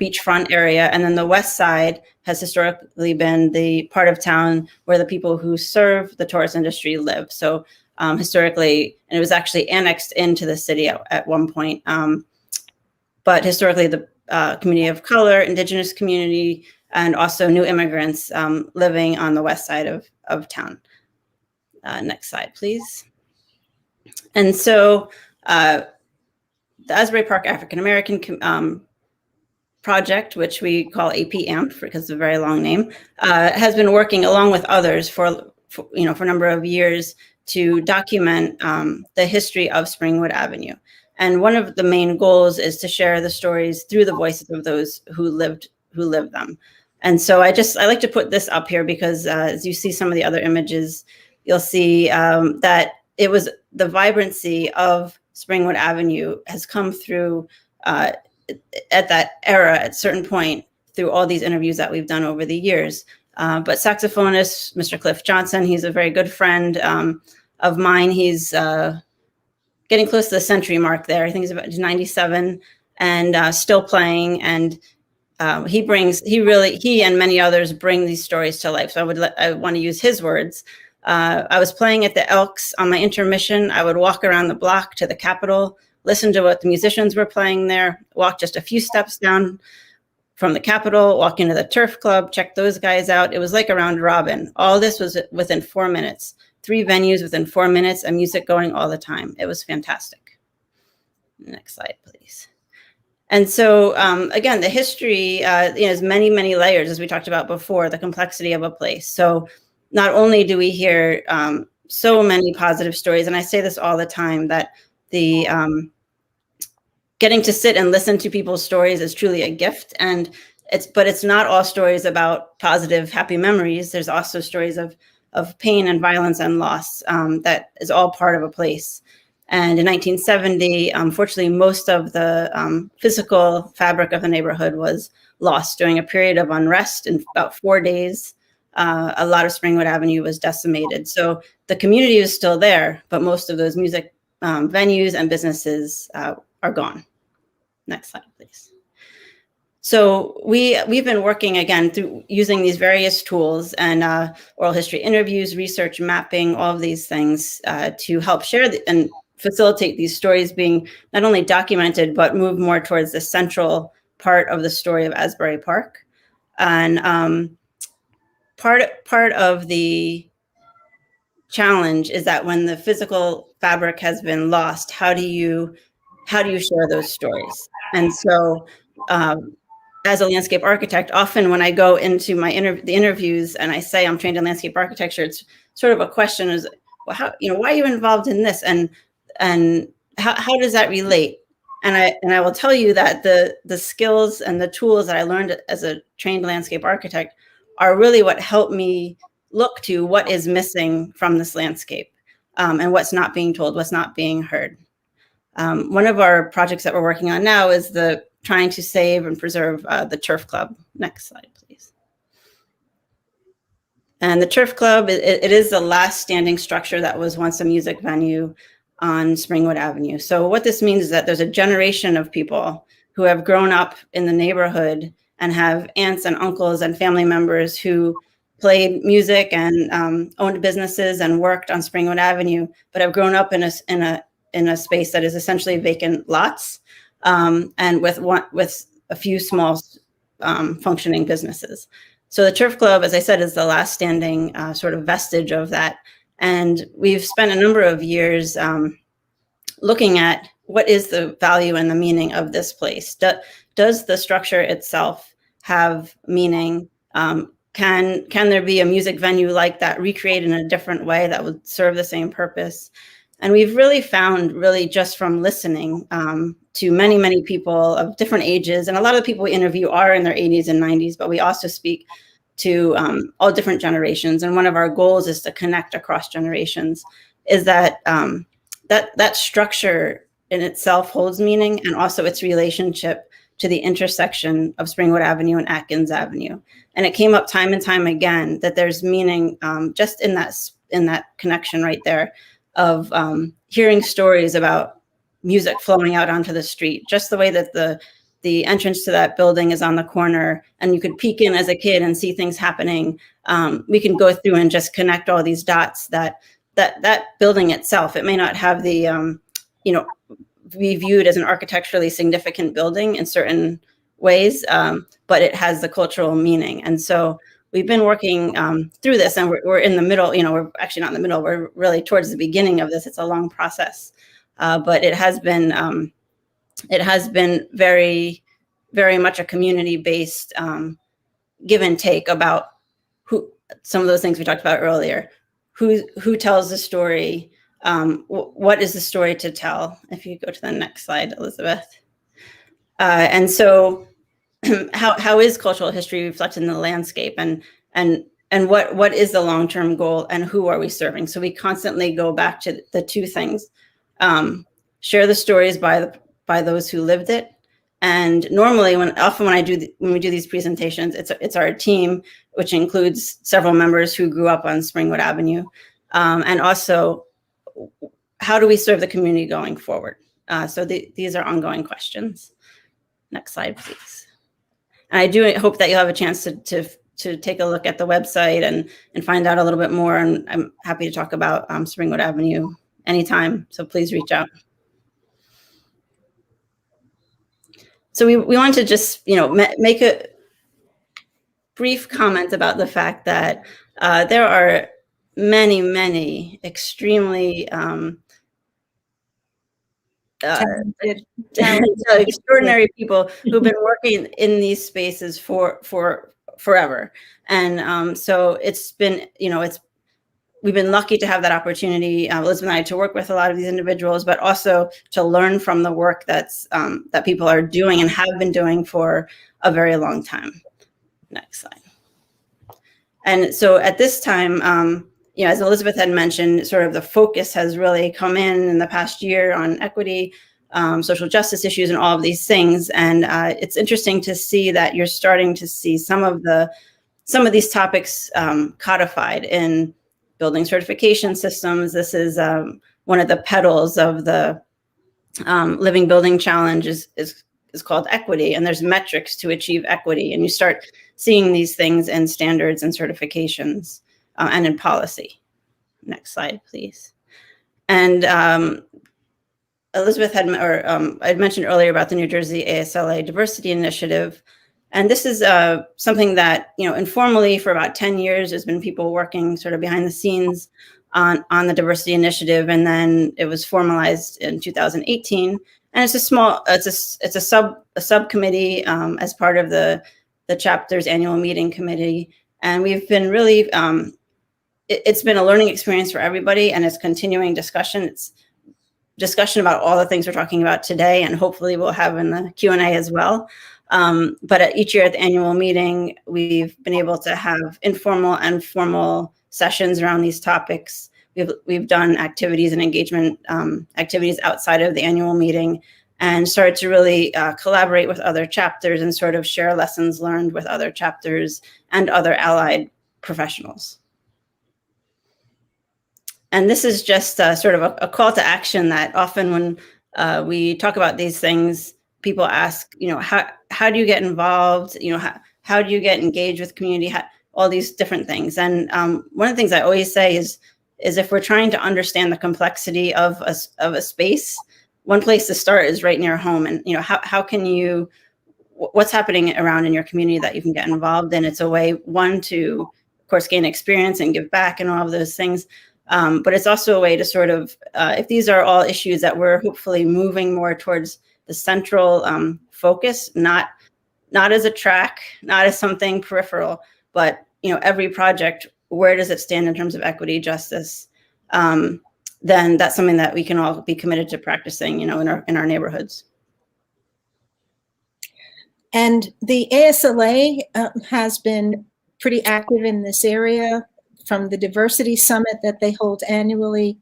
beachfront area. And then the west side has historically been the part of town where the people who serve the tourist industry live. So historically, and it was actually annexed into the city at one point. But historically, the community of color, indigenous community, and also new immigrants living on the west side of town. Next slide, please. And so the Asbury Park African American Project, which we call AP-AMP because it's a very long name, has been working along with others for a number of years to document the history of Springwood Avenue. And one of the main goals is to share the stories through the voices of those who lived them. And so I like to put this up here because as you see some of the other images, you'll see that it was the vibrancy of Springwood Avenue has come through at that era at a certain point through all these interviews that we've done over the years. But saxophonist, Mr. Cliff Johnson, he's a very good friend of mine. He's getting close to the century mark there. I think he's about 97 and still playing. And he and many others bring these stories to life. So I want to use his words. I was playing at the Elks on my intermission. I would walk around the block to the Capitol, listen to what the musicians were playing there, walk just a few steps down from the Capitol, walk into the Turf Club, check those guys out. It was like a round robin. All this was within 4 minutes. 3 venues within 4 minutes and music going all the time. It was fantastic. Next slide, please. And so, again, the history has many, many layers, as we talked about before, the complexity of a place. So not only do we hear so many positive stories, and I say this all the time, that the getting to sit and listen to people's stories is truly a gift. But it's not all stories about positive, happy memories. There's also stories of pain and violence and loss that is all part of a place. And in 1970, unfortunately, most of the physical fabric of the neighborhood was lost during a period of unrest. In about 4 days, a lot of Springwood Avenue was decimated. So the community is still there, but most of those music venues and businesses are gone. Next slide, please. So we've been working, again, through using these various tools and oral history interviews, research, mapping, all of these things to help share and facilitate these stories being not only documented, but move more towards the central part of the story of Asbury Park. And part of the challenge is that when the physical fabric has been lost, how do you share those stories? And so as a landscape architect, often when I go into the interviews and I say I'm trained in landscape architecture, it's sort of a question is, well, why are you involved in this? And how does that relate? And I will tell you that the skills and the tools that I learned as a trained landscape architect are really what helped me look to what is missing from this landscape and what's not being told, what's not being heard. One of our projects that we're working on now is trying to save and preserve the Turf Club. Next slide, please. And the Turf Club, it is the last standing structure that was once a music venue on Springwood Avenue. So what this means is that there's a generation of people who have grown up in the neighborhood and have aunts and uncles and family members who played music and owned businesses and worked on Springwood Avenue, but have grown up in a space that is essentially vacant lots. And with a few small functioning businesses. So the Turf Club, as I said, is the last standing sort of vestige of that. And we've spent a number of years looking at what is the value and the meaning of this place. Does the structure itself have meaning? Can there be a music venue like that recreated in a different way that would serve the same purpose? And we've really found, really just from listening to many, many people of different ages, and a lot of the people we interview are in their 80s and 90s, but we also speak to all different generations. And one of our goals is to connect across generations, is that that structure in itself holds meaning, and also its relationship to the intersection of Springwood Avenue and Atkins Avenue. And it came up time and time again that there's meaning just in that connection right there of hearing stories about music flowing out onto the street, just the way that the entrance to that building is on the corner and you could peek in as a kid and see things happening. We can go through and just connect all these dots that building itself, it may not have the, be viewed as an architecturally significant building in certain ways, but it has the cultural meaning. And so we've been working through this, and we're in the middle, we're actually not in the middle, we're really towards the beginning of this. It's a long process, but it has been very, very much a community-based give and take about some of those things we talked about earlier. Who tells the story? What is the story to tell? If you go to the next slide, Elizabeth. And so how is cultural history reflected in the landscape, and what is the long-term goal, and who are we serving? So we constantly go back to the two things: share the stories by those who lived it. And normally, when we do these presentations, it's our team, which includes several members who grew up on Springwood Avenue, and also how do we serve the community going forward? So these are ongoing questions. Next slide, please. And I do hope that you'll have a chance to take a look at the website and find out a little bit more. And I'm happy to talk about Springwood Avenue anytime. So please reach out. So we want to just, make a brief comment about the fact that there are many, many extremely extraordinary people who've been working in these spaces for forever. And so it's been, we've been lucky to have that opportunity, Elizabeth and I, to work with a lot of these individuals, but also to learn from the work that people are doing and have been doing for a very long time. Next slide. And so at this time, as Elizabeth had mentioned, sort of the focus has really come in the past year on equity, social justice issues, and all of these things. And it's interesting to see that you're starting to see some of these topics codified in building certification systems. This is one of the petals of the Living Building Challenge is called equity, and there's metrics to achieve equity. And you start seeing these things in standards and certifications and in policy. Next slide, please. And Elizabeth I'd mentioned earlier about the New Jersey ASLA Diversity Initiative. And this is something that, informally for about 10 years, there's been people working sort of behind the scenes on the diversity initiative. And then it was formalized in 2018. And it's a subcommittee as part of the chapter's annual meeting committee. And we've been really, it's been a learning experience for everybody, and it's continuing discussion. It's discussion about all the things we're talking about today, and hopefully we'll have in the Q&A as well. But each year at the annual meeting, we've been able to have informal and formal sessions around these topics. We've done activities and engagement activities outside of the annual meeting, and started to really collaborate with other chapters and sort of share lessons learned with other chapters and other allied professionals. And this is just sort of a call to action that often when we talk about these things, people ask, how do you get involved? How do you get engaged with community? All these different things. And one of the things I always say is if we're trying to understand the complexity of a space, one place to start is right near home. And how can you, what's happening around in your community that you can get involved in? It's a way, one, to of course gain experience and give back and all of those things, But it's also a way to sort of, if these are all issues that we're hopefully moving more towards the central focus, not as a track, not as something peripheral, but every project, where does it stand in terms of equity, justice? Then that's something that we can all be committed to practicing, in our neighborhoods. And the ASLA has been pretty active in this area, from the diversity summit that they hold annually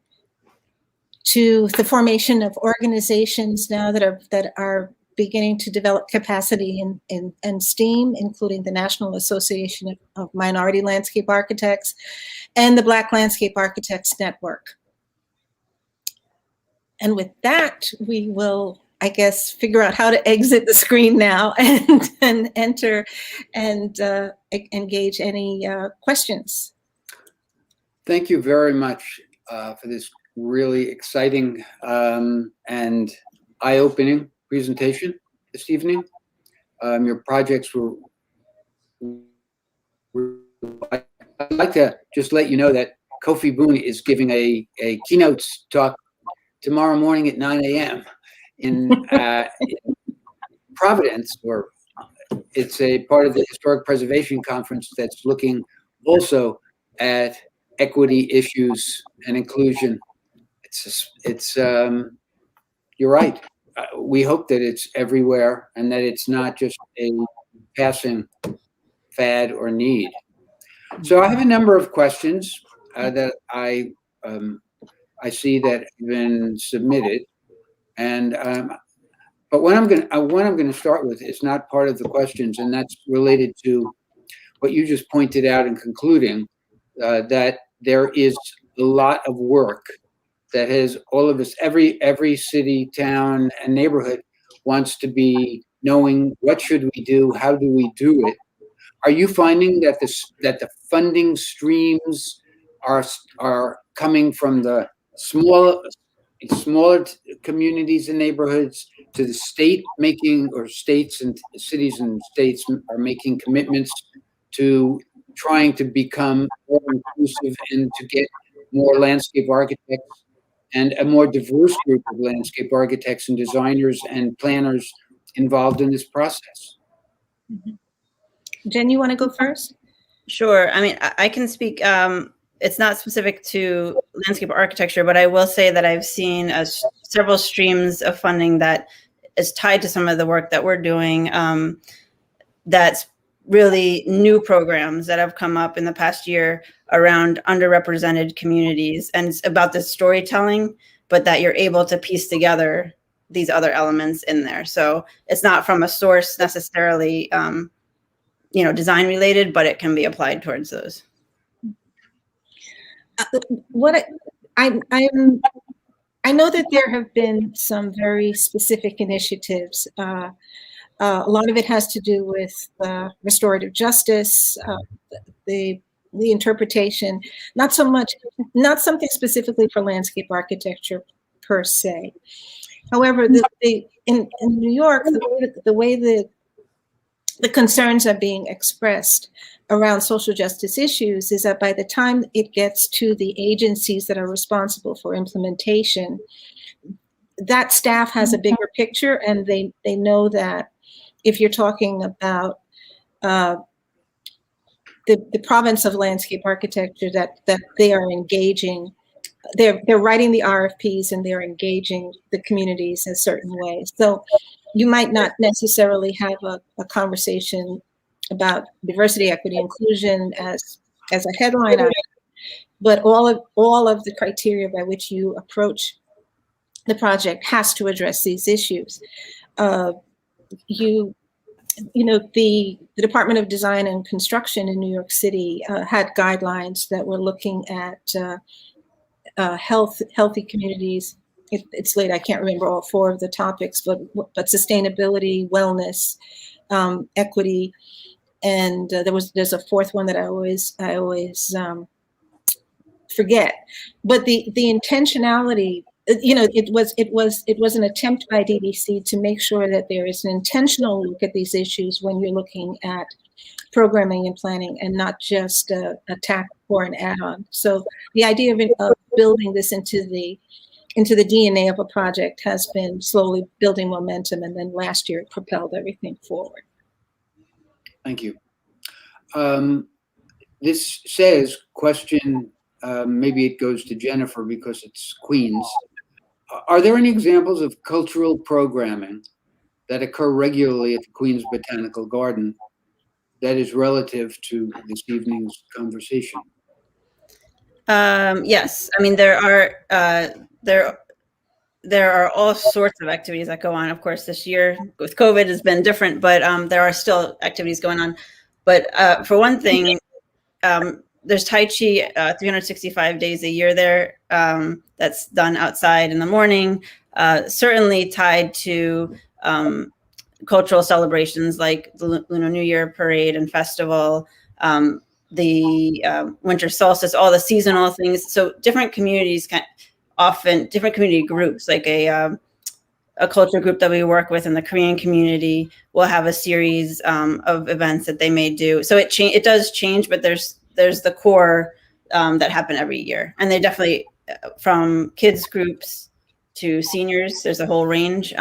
to the formation of organizations now that are beginning to develop capacity in STEAM, including the National Association of Minority Landscape Architects and the Black Landscape Architects Network. And with that, we will, I guess, figure out how to exit the screen now and enter and engage any questions. Thank you very much for this really exciting and eye-opening presentation this evening. Your projects were, I'd like to just let you know that Kofi Boone is giving a keynote talk tomorrow morning at 9 a.m. in Providence, or it's a part of the Historic Preservation Conference that's looking also at equity issues and inclusion. You're right. We hope that it's everywhere and that it's not just a passing fad or need. So I have a number of questions that I see that have been submitted, and but what I'm going to start with is not part of the questions, and that's related to what you just pointed out in concluding that there is a lot of work that has all of us, every city, town, and neighborhood wants to be knowing what should we do, how do we do it. Are you finding that the funding streams are coming from the smaller communities and neighborhoods to the state making, or states and cities and states are making commitments to trying to become more inclusive and to get more landscape architects and a more diverse group of landscape architects and designers and planners involved in this process? Mm-hmm. Jen, you want to go first? Sure. I mean, I can speak. It's not specific to landscape architecture, but I will say that I've seen several streams of funding that is tied to some of the work that we're doing. That's really new programs that have come up in the past year around underrepresented communities, and it's about the storytelling, but that you're able to piece together these other elements in there. So it's not from a source necessarily, design related, but it can be applied towards those. I know that there have been some very specific initiatives. A lot of it has to do with restorative justice, the interpretation, not something specifically for landscape architecture per se. However, in New York, the way the concerns are being expressed around social justice issues is that by the time it gets to the agencies that are responsible for implementation, that staff has a bigger picture, and they know that if you're talking about the province of landscape architecture, that they are engaging, they're writing the RFPs and they're engaging the communities in certain ways. So you might not necessarily have a conversation about diversity, equity, inclusion as a headline item, but all of the criteria by which you approach the project has to address these issues. The Department of Design and Construction in New York City had guidelines that were looking at healthy communities. It's late, I can't remember all four of the topics, but sustainability, wellness, equity, and there's a fourth one that I always forget. But the intentionality, it was an attempt by DDC to make sure that there is an intentional look at these issues when you're looking at programming and planning, and not just a tack or an add-on. So the idea of building this into the DNA of a project has been slowly building momentum, and then last year it propelled everything forward. Thank you. This says, question, maybe it goes to Jennifer because it's Queens. Are there any examples of cultural programming that occur regularly at the Queens Botanical Garden that is relative to this evening's conversation? Yes, I mean there are all sorts of activities that go on. Of course, this year with COVID has been different, but there are still activities going on. But for one thing, there's Tai Chi 365 days a year there. That's done outside in the morning, certainly tied to cultural celebrations like the Lunar New Year parade and festival, the winter solstice, all the seasonal things. So different communities often different community groups, like a culture group that we work with in the Korean community will have a series of events that they may do. So it does change, but there's the core that happen every year. And they definitely, from kids groups to seniors, there's a whole range.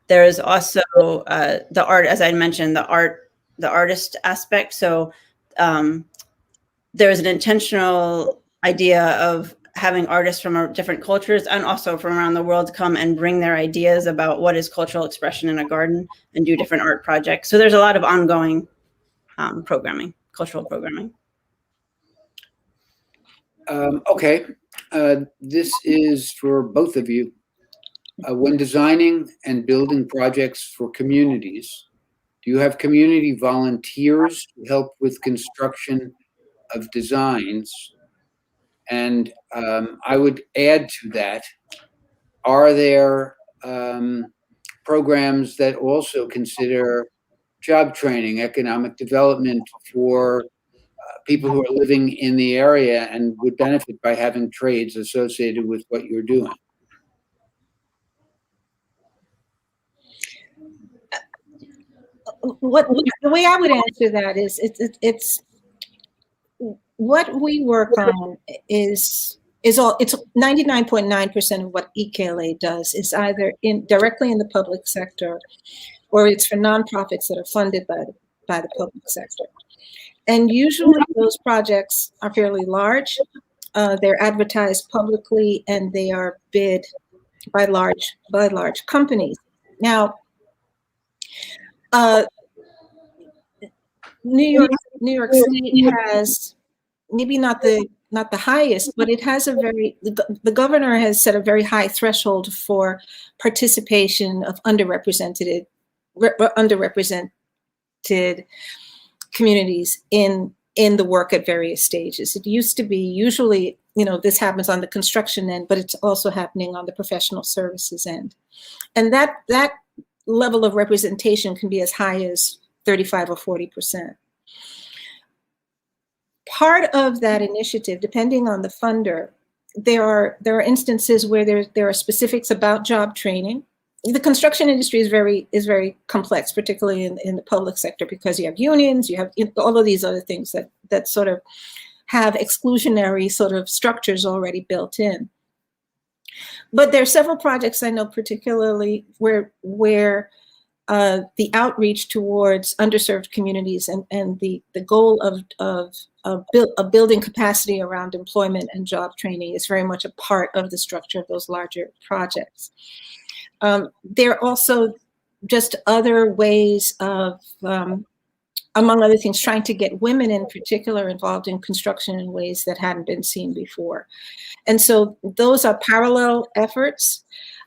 There's also the art, as I mentioned, the artist aspect. So there's an intentional idea of having artists from different cultures and also from around the world come and bring their ideas about what is cultural expression in a garden and do different art projects. So there's a lot of ongoing programming, cultural programming. Okay, this is for both of you. When designing and building projects for communities, do you have community volunteers to help with construction of designs? And I would add to that, are there programs that also consider job training, economic development for people who are living in the area and would benefit by having trades associated with what you're doing? The way I would answer that is it's what we work on is all, it's 99.9% of what EKLA does is either directly in the public sector, or it's for nonprofits that are funded by the public sector. And usually those projects are fairly large. They're advertised publicly and they are bid by large companies. Now, New York State has maybe not the highest, but it has the governor has set a very high threshold for participation of underrepresented communities in the work at various stages. It used to be usually, this happens on the construction end, but it's also happening on the professional services end. And that level of representation can be as high as 35 or 40%. Part of that initiative, depending on the funder, there are instances where there are specifics about job training. The construction industry is very complex, particularly in the public sector, because you have unions, you have all of these other things that sort of have exclusionary sort of structures already built in. But there are several projects I know particularly where the outreach towards underserved communities and the goal of building capacity around employment and job training is very much a part of the structure of those larger projects. There are also just other ways of, among other things, trying to get women in particular involved in construction in ways that hadn't been seen before. And so those are parallel efforts.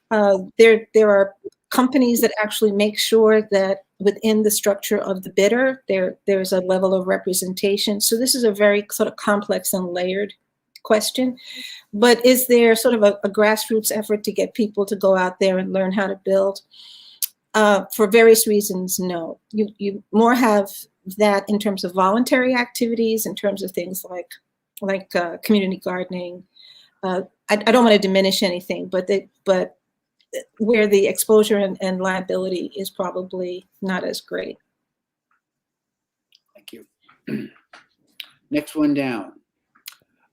There are companies that actually make sure that within the structure of the bidder, there's a level of representation. So this is a very sort of complex and layered question. But is there sort of a grassroots effort to get people to go out there and learn how to build? For various reasons, no. You more have that in terms of voluntary activities, in terms of things like community gardening. I don't want to diminish anything, but where the exposure and liability is probably not as great. Thank you. Next one down.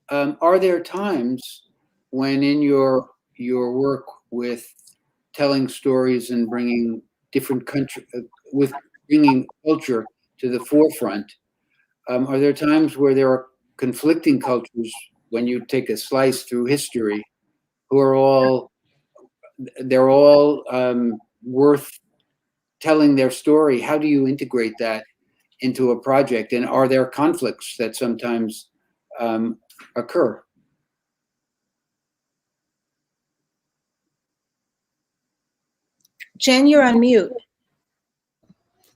Are there times when in your work with telling stories and bringing different country, with bringing culture to the forefront, are there times where there are conflicting cultures when you take a slice through history, who are all worth telling their story? How do you integrate that into a project, and are there conflicts that sometimes occur? Jen, you're on mute.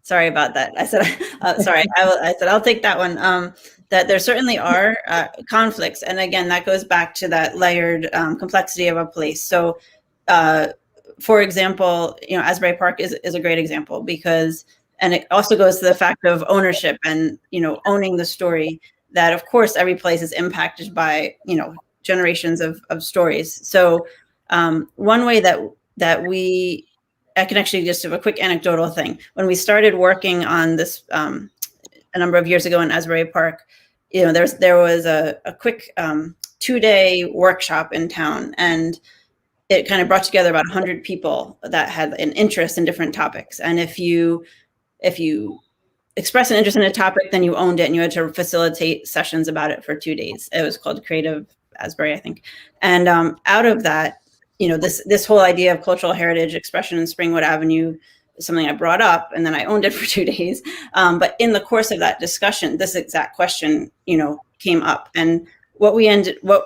Sorry about that. I said, sorry, I said, I'll take that one. That there certainly are conflicts. And again, that goes back to that layered complexity of a place. So, for example, Asbury Park is a great example because, and it also goes to the fact of ownership and, owning the story, that of course, every place is impacted by, generations of stories. So one way that I can actually just have a quick anecdotal thing. When we started working on this a number of years ago in Asbury Park, there was a quick 2-day workshop in town, and it kind of brought together about 100 people that had an interest in different topics. And if you expressed an interest in a topic, then you owned it, and you had to facilitate sessions about it for 2 days. It was called Creative Asbury, I think. And out of that, this whole idea of cultural heritage expression in Springwood Avenue is something I brought up, and then I owned it for 2 days. But in the course of that discussion, this exact question, came up. And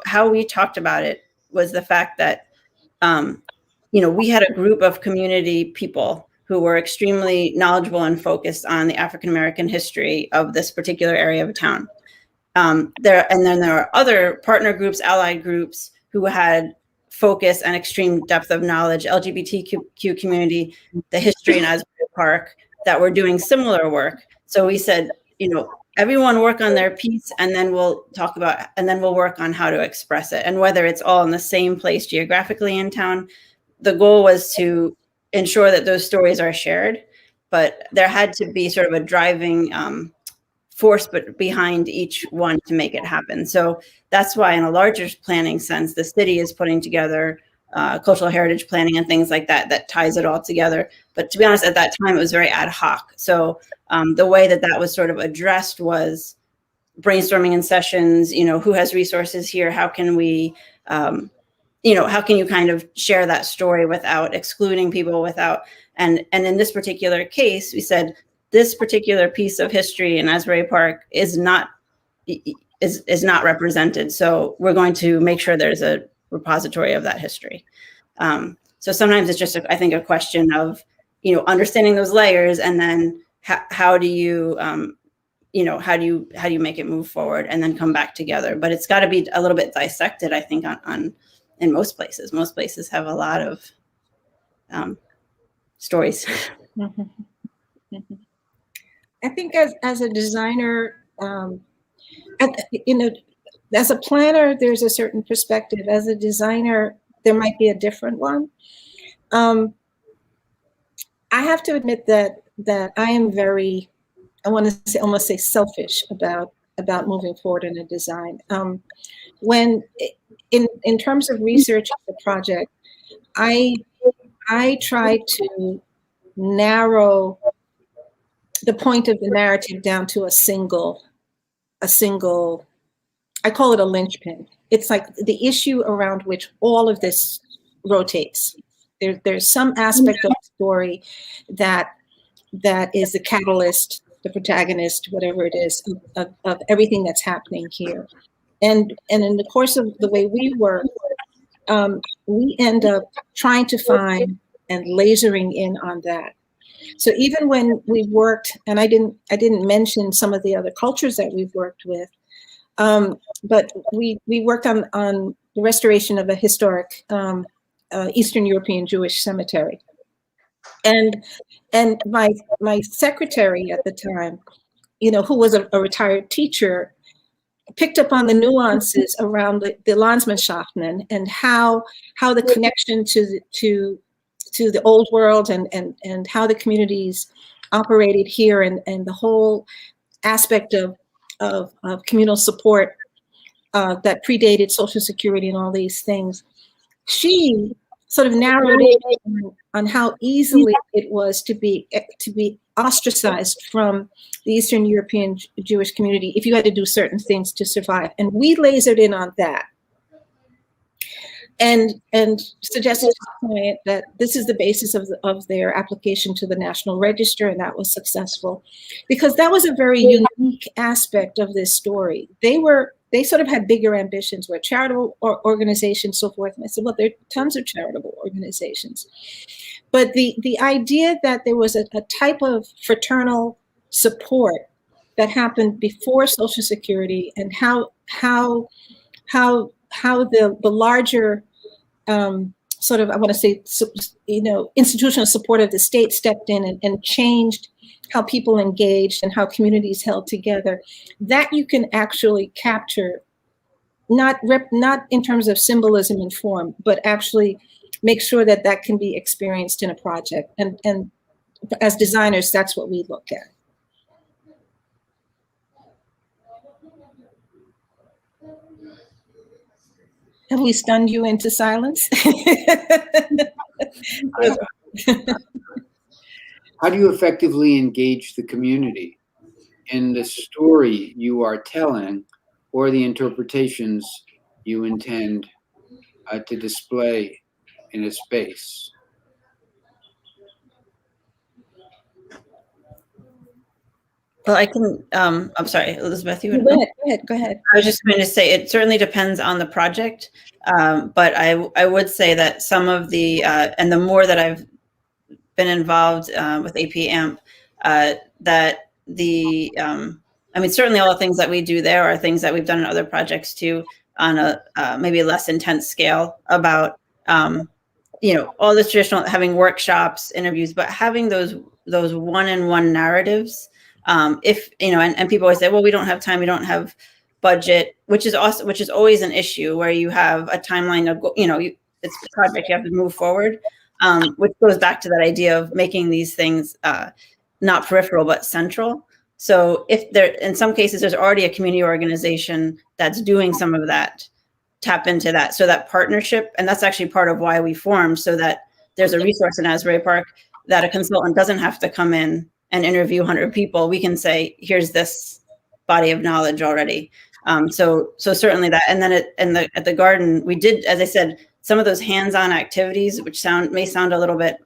how we talked about it was the fact that, we had a group of community people who were extremely knowledgeable and focused on the African-American history of this particular area of town. And then there are other partner groups, allied groups, who had focus and extreme depth of knowledge, LGBTQ community, the history in Asbury Park, that were doing similar work. So we said, everyone work on their piece, and then we'll work on how to express it. And whether it's all in the same place geographically in town, the goal was to ensure that those stories are shared, but there had to be sort of a driving force behind each one to make it happen. So that's why, in a larger planning sense, the city is putting together cultural heritage planning and things like that ties it all together. But to be honest, at that time, it was very ad hoc. So the way that was sort of addressed was brainstorming in sessions, who has resources here? How can we, how can you kind of share that story without excluding people, and in this particular case, we said, this particular piece of history in Asbury Park is not represented. So we're going to make sure there's a repository of that history. So sometimes it's just, I think, a question of, understanding those layers, and then how do you, how do you make it move forward and then come back together? But it's got to be a little bit dissected, I think, in most places. Most places have a lot of stories. Mm-hmm. Mm-hmm. I think as a designer, as a planner, there's a certain perspective. As a designer, there might be a different one. I have to admit that I am very, I want to almost say selfish about moving forward in a design. When in terms of research of the project, I try to narrow the point of the narrative down to a single, I call it a linchpin. It's like the issue around which all of this rotates. There's some aspect of the story that is the catalyst, the protagonist, whatever it is, of everything that's happening here. And in the course of the way we work, we end up trying to find and lasering in on that. So even when we worked, and I didn't mention some of the other cultures that we've worked with, but we worked on the restoration of a historic Eastern European Jewish cemetery, and my secretary at the time, who was a retired teacher, picked up on the nuances around the Landsmannschaften and how the connection to the old world and how the communities operated here, and the whole aspect of of communal support that predated Social Security and all these things. She sort of narrowed in on how easily it was to be ostracized from the Eastern European Jewish community if you had to do certain things to survive. And we lasered in on that and suggested to the client that this is the basis of their application to the National Register, and that was successful because that was a very unique aspect of this story. They sort of had bigger ambitions. We're a charitable organization, so forth. And I said, well, there are tons of charitable organizations. But the idea that there was a type of fraternal support that happened before Social Security and how the larger sort of, I want to say, institutional support of the state stepped in and changed how people engaged and how communities held together, that you can actually capture, not in terms of symbolism and form, but actually make sure that that can be experienced in a project. And as designers, that's what we look at. Have we stunned you into silence? How do you effectively engage the community in the story you are telling or the interpretations you intend to display in a space? Well, I can, I'm sorry, Elizabeth, you would Go ahead. I was just going to say, it certainly depends on the project. But I would say that some of the, and the more that I've been involved with AP AMP, that the, I mean, certainly all the things that we do there are things that we've done in other projects too, on a maybe less intense scale about, all this traditional, having workshops, interviews, but having those one-on-one narratives. If, and people always say, well, we don't have time, we don't have budget, which is always an issue where you have a timeline of, it's a project, you have to move forward, which goes back to that idea of making these things not peripheral, but central. So if there, in some cases, there's already a community organization that's doing some of that, tap into that. So that partnership, and that's actually part of why we formed, so that there's a resource in Asbury Park that a consultant doesn't have to come in and interview 100 people. We can say, here's this body of knowledge already. So certainly that, and then at the garden, we did, as I said, some of those hands-on activities, which may sound a little bit,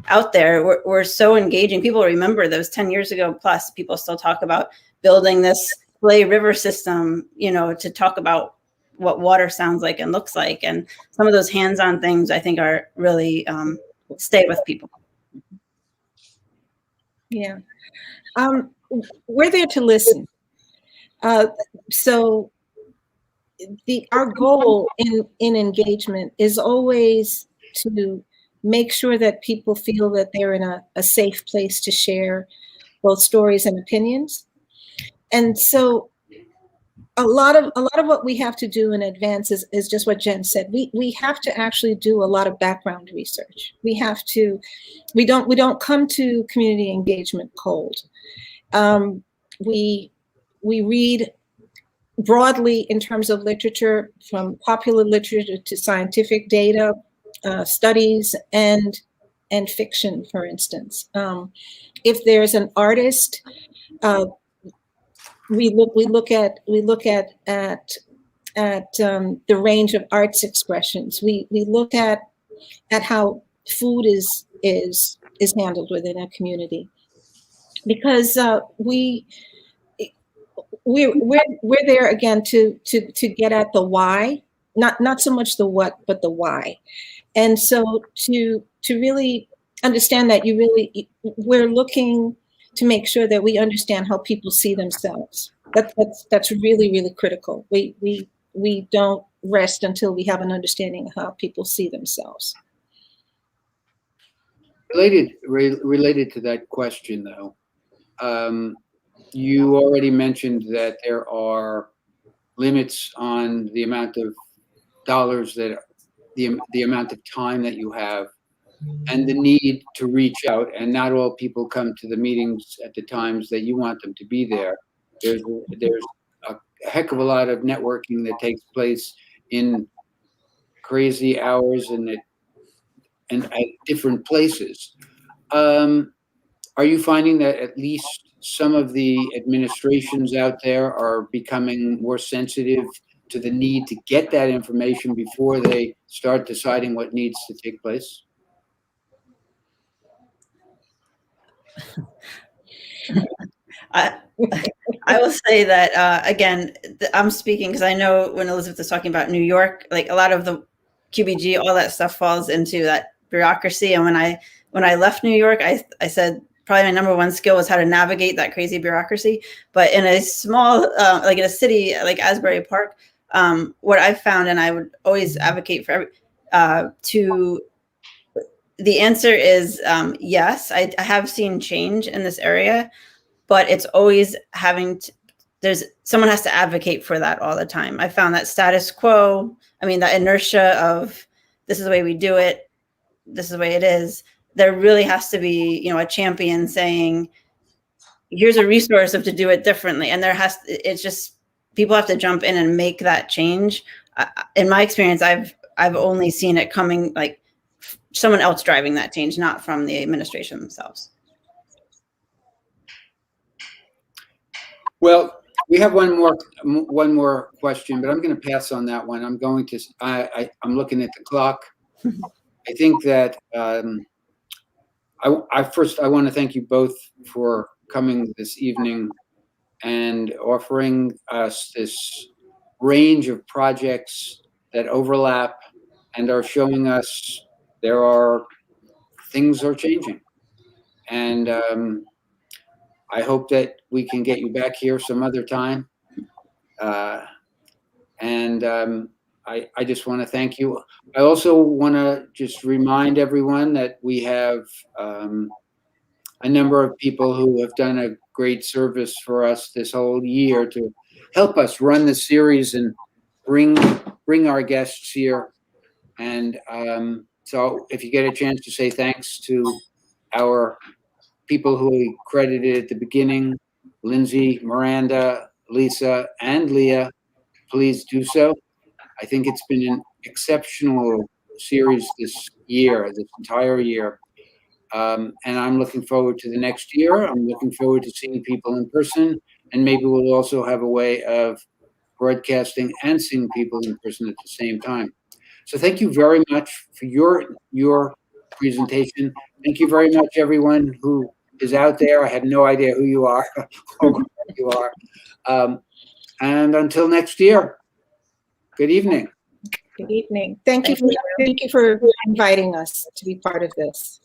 out there, were so engaging. People remember those 10 years ago plus. People still talk about building this clay river system, to talk about what water sounds like and looks like. And some of those hands-on things, I think, are really stay with people. Yeah. We're there to listen. So our goal in engagement is always to make sure that people feel that they're in a safe place to share both stories and opinions. And so a lot of what we have to do in advance is just what Jen said. We have to actually do a lot of background research. We don't come to community engagement cold. We read broadly in terms of literature, from popular literature to scientific data, studies, and fiction, for instance. If there's an artist, we look at the range of arts expressions. We look at how food is handled within a community, because we're there again to get at the why, not so much the what, but the why. And so to really understand that we're looking to make sure that we understand how people see themselves. That's really, really critical. We don't rest until we have an understanding of how people see themselves. Related to that question, though, you already mentioned that there are limits on the amount of dollars that the amount of time that you have, and the need to reach out, and not all people come to the meetings at the times that you want them to be there. There's a heck of a lot of networking that takes place in crazy hours and at different places. Are you finding that at least some of the administrations out there are becoming more sensitive to the need to get that information before they start deciding what needs to take place? I will say that again, I'm speaking because I know when Elizabeth was talking about New York, like a lot of the QBG, all that stuff falls into that bureaucracy. And when I left New York, I said probably my number one skill was how to navigate that crazy bureaucracy. But in a small, like in a city like Asbury Park, what I've found, and I would always advocate for the answer is yes. I have seen change in this area, but it's always someone has to advocate for that all the time. I found that status quo, that inertia of this is the way we do it, this is the way it is. There really has to be, a champion saying, here's a resource of to do it differently. And it's just, people have to jump in and make that change. In my experience, I've only seen it coming, like someone else driving that change, not from the administration themselves. Well, we have one more question, but I'm going to pass on that one. I'm looking at the clock. I think that I want to thank you both for coming this evening and offering us this range of projects that overlap and are showing us things are changing. And I hope that we can get you back here some other time. I just want to thank you. I also want to just remind everyone that we have a number of people who have done a great service for us this whole year to help us run the series and bring our guests here. And so if you get a chance to say thanks to our people who we credited at the beginning, Lindsay, Miranda, Lisa, and Leah, please do so. I think it's been an exceptional series this entire year. And I'm looking forward to the next year. I'm looking forward to seeing people in person, and maybe we'll also have a way of broadcasting and seeing people in person at the same time. So thank you very much for your presentation. Thank you very much, everyone who is out there. I have no idea who you are or where you are. And until next year, good evening. Good evening. Thank you for inviting us to be part of this.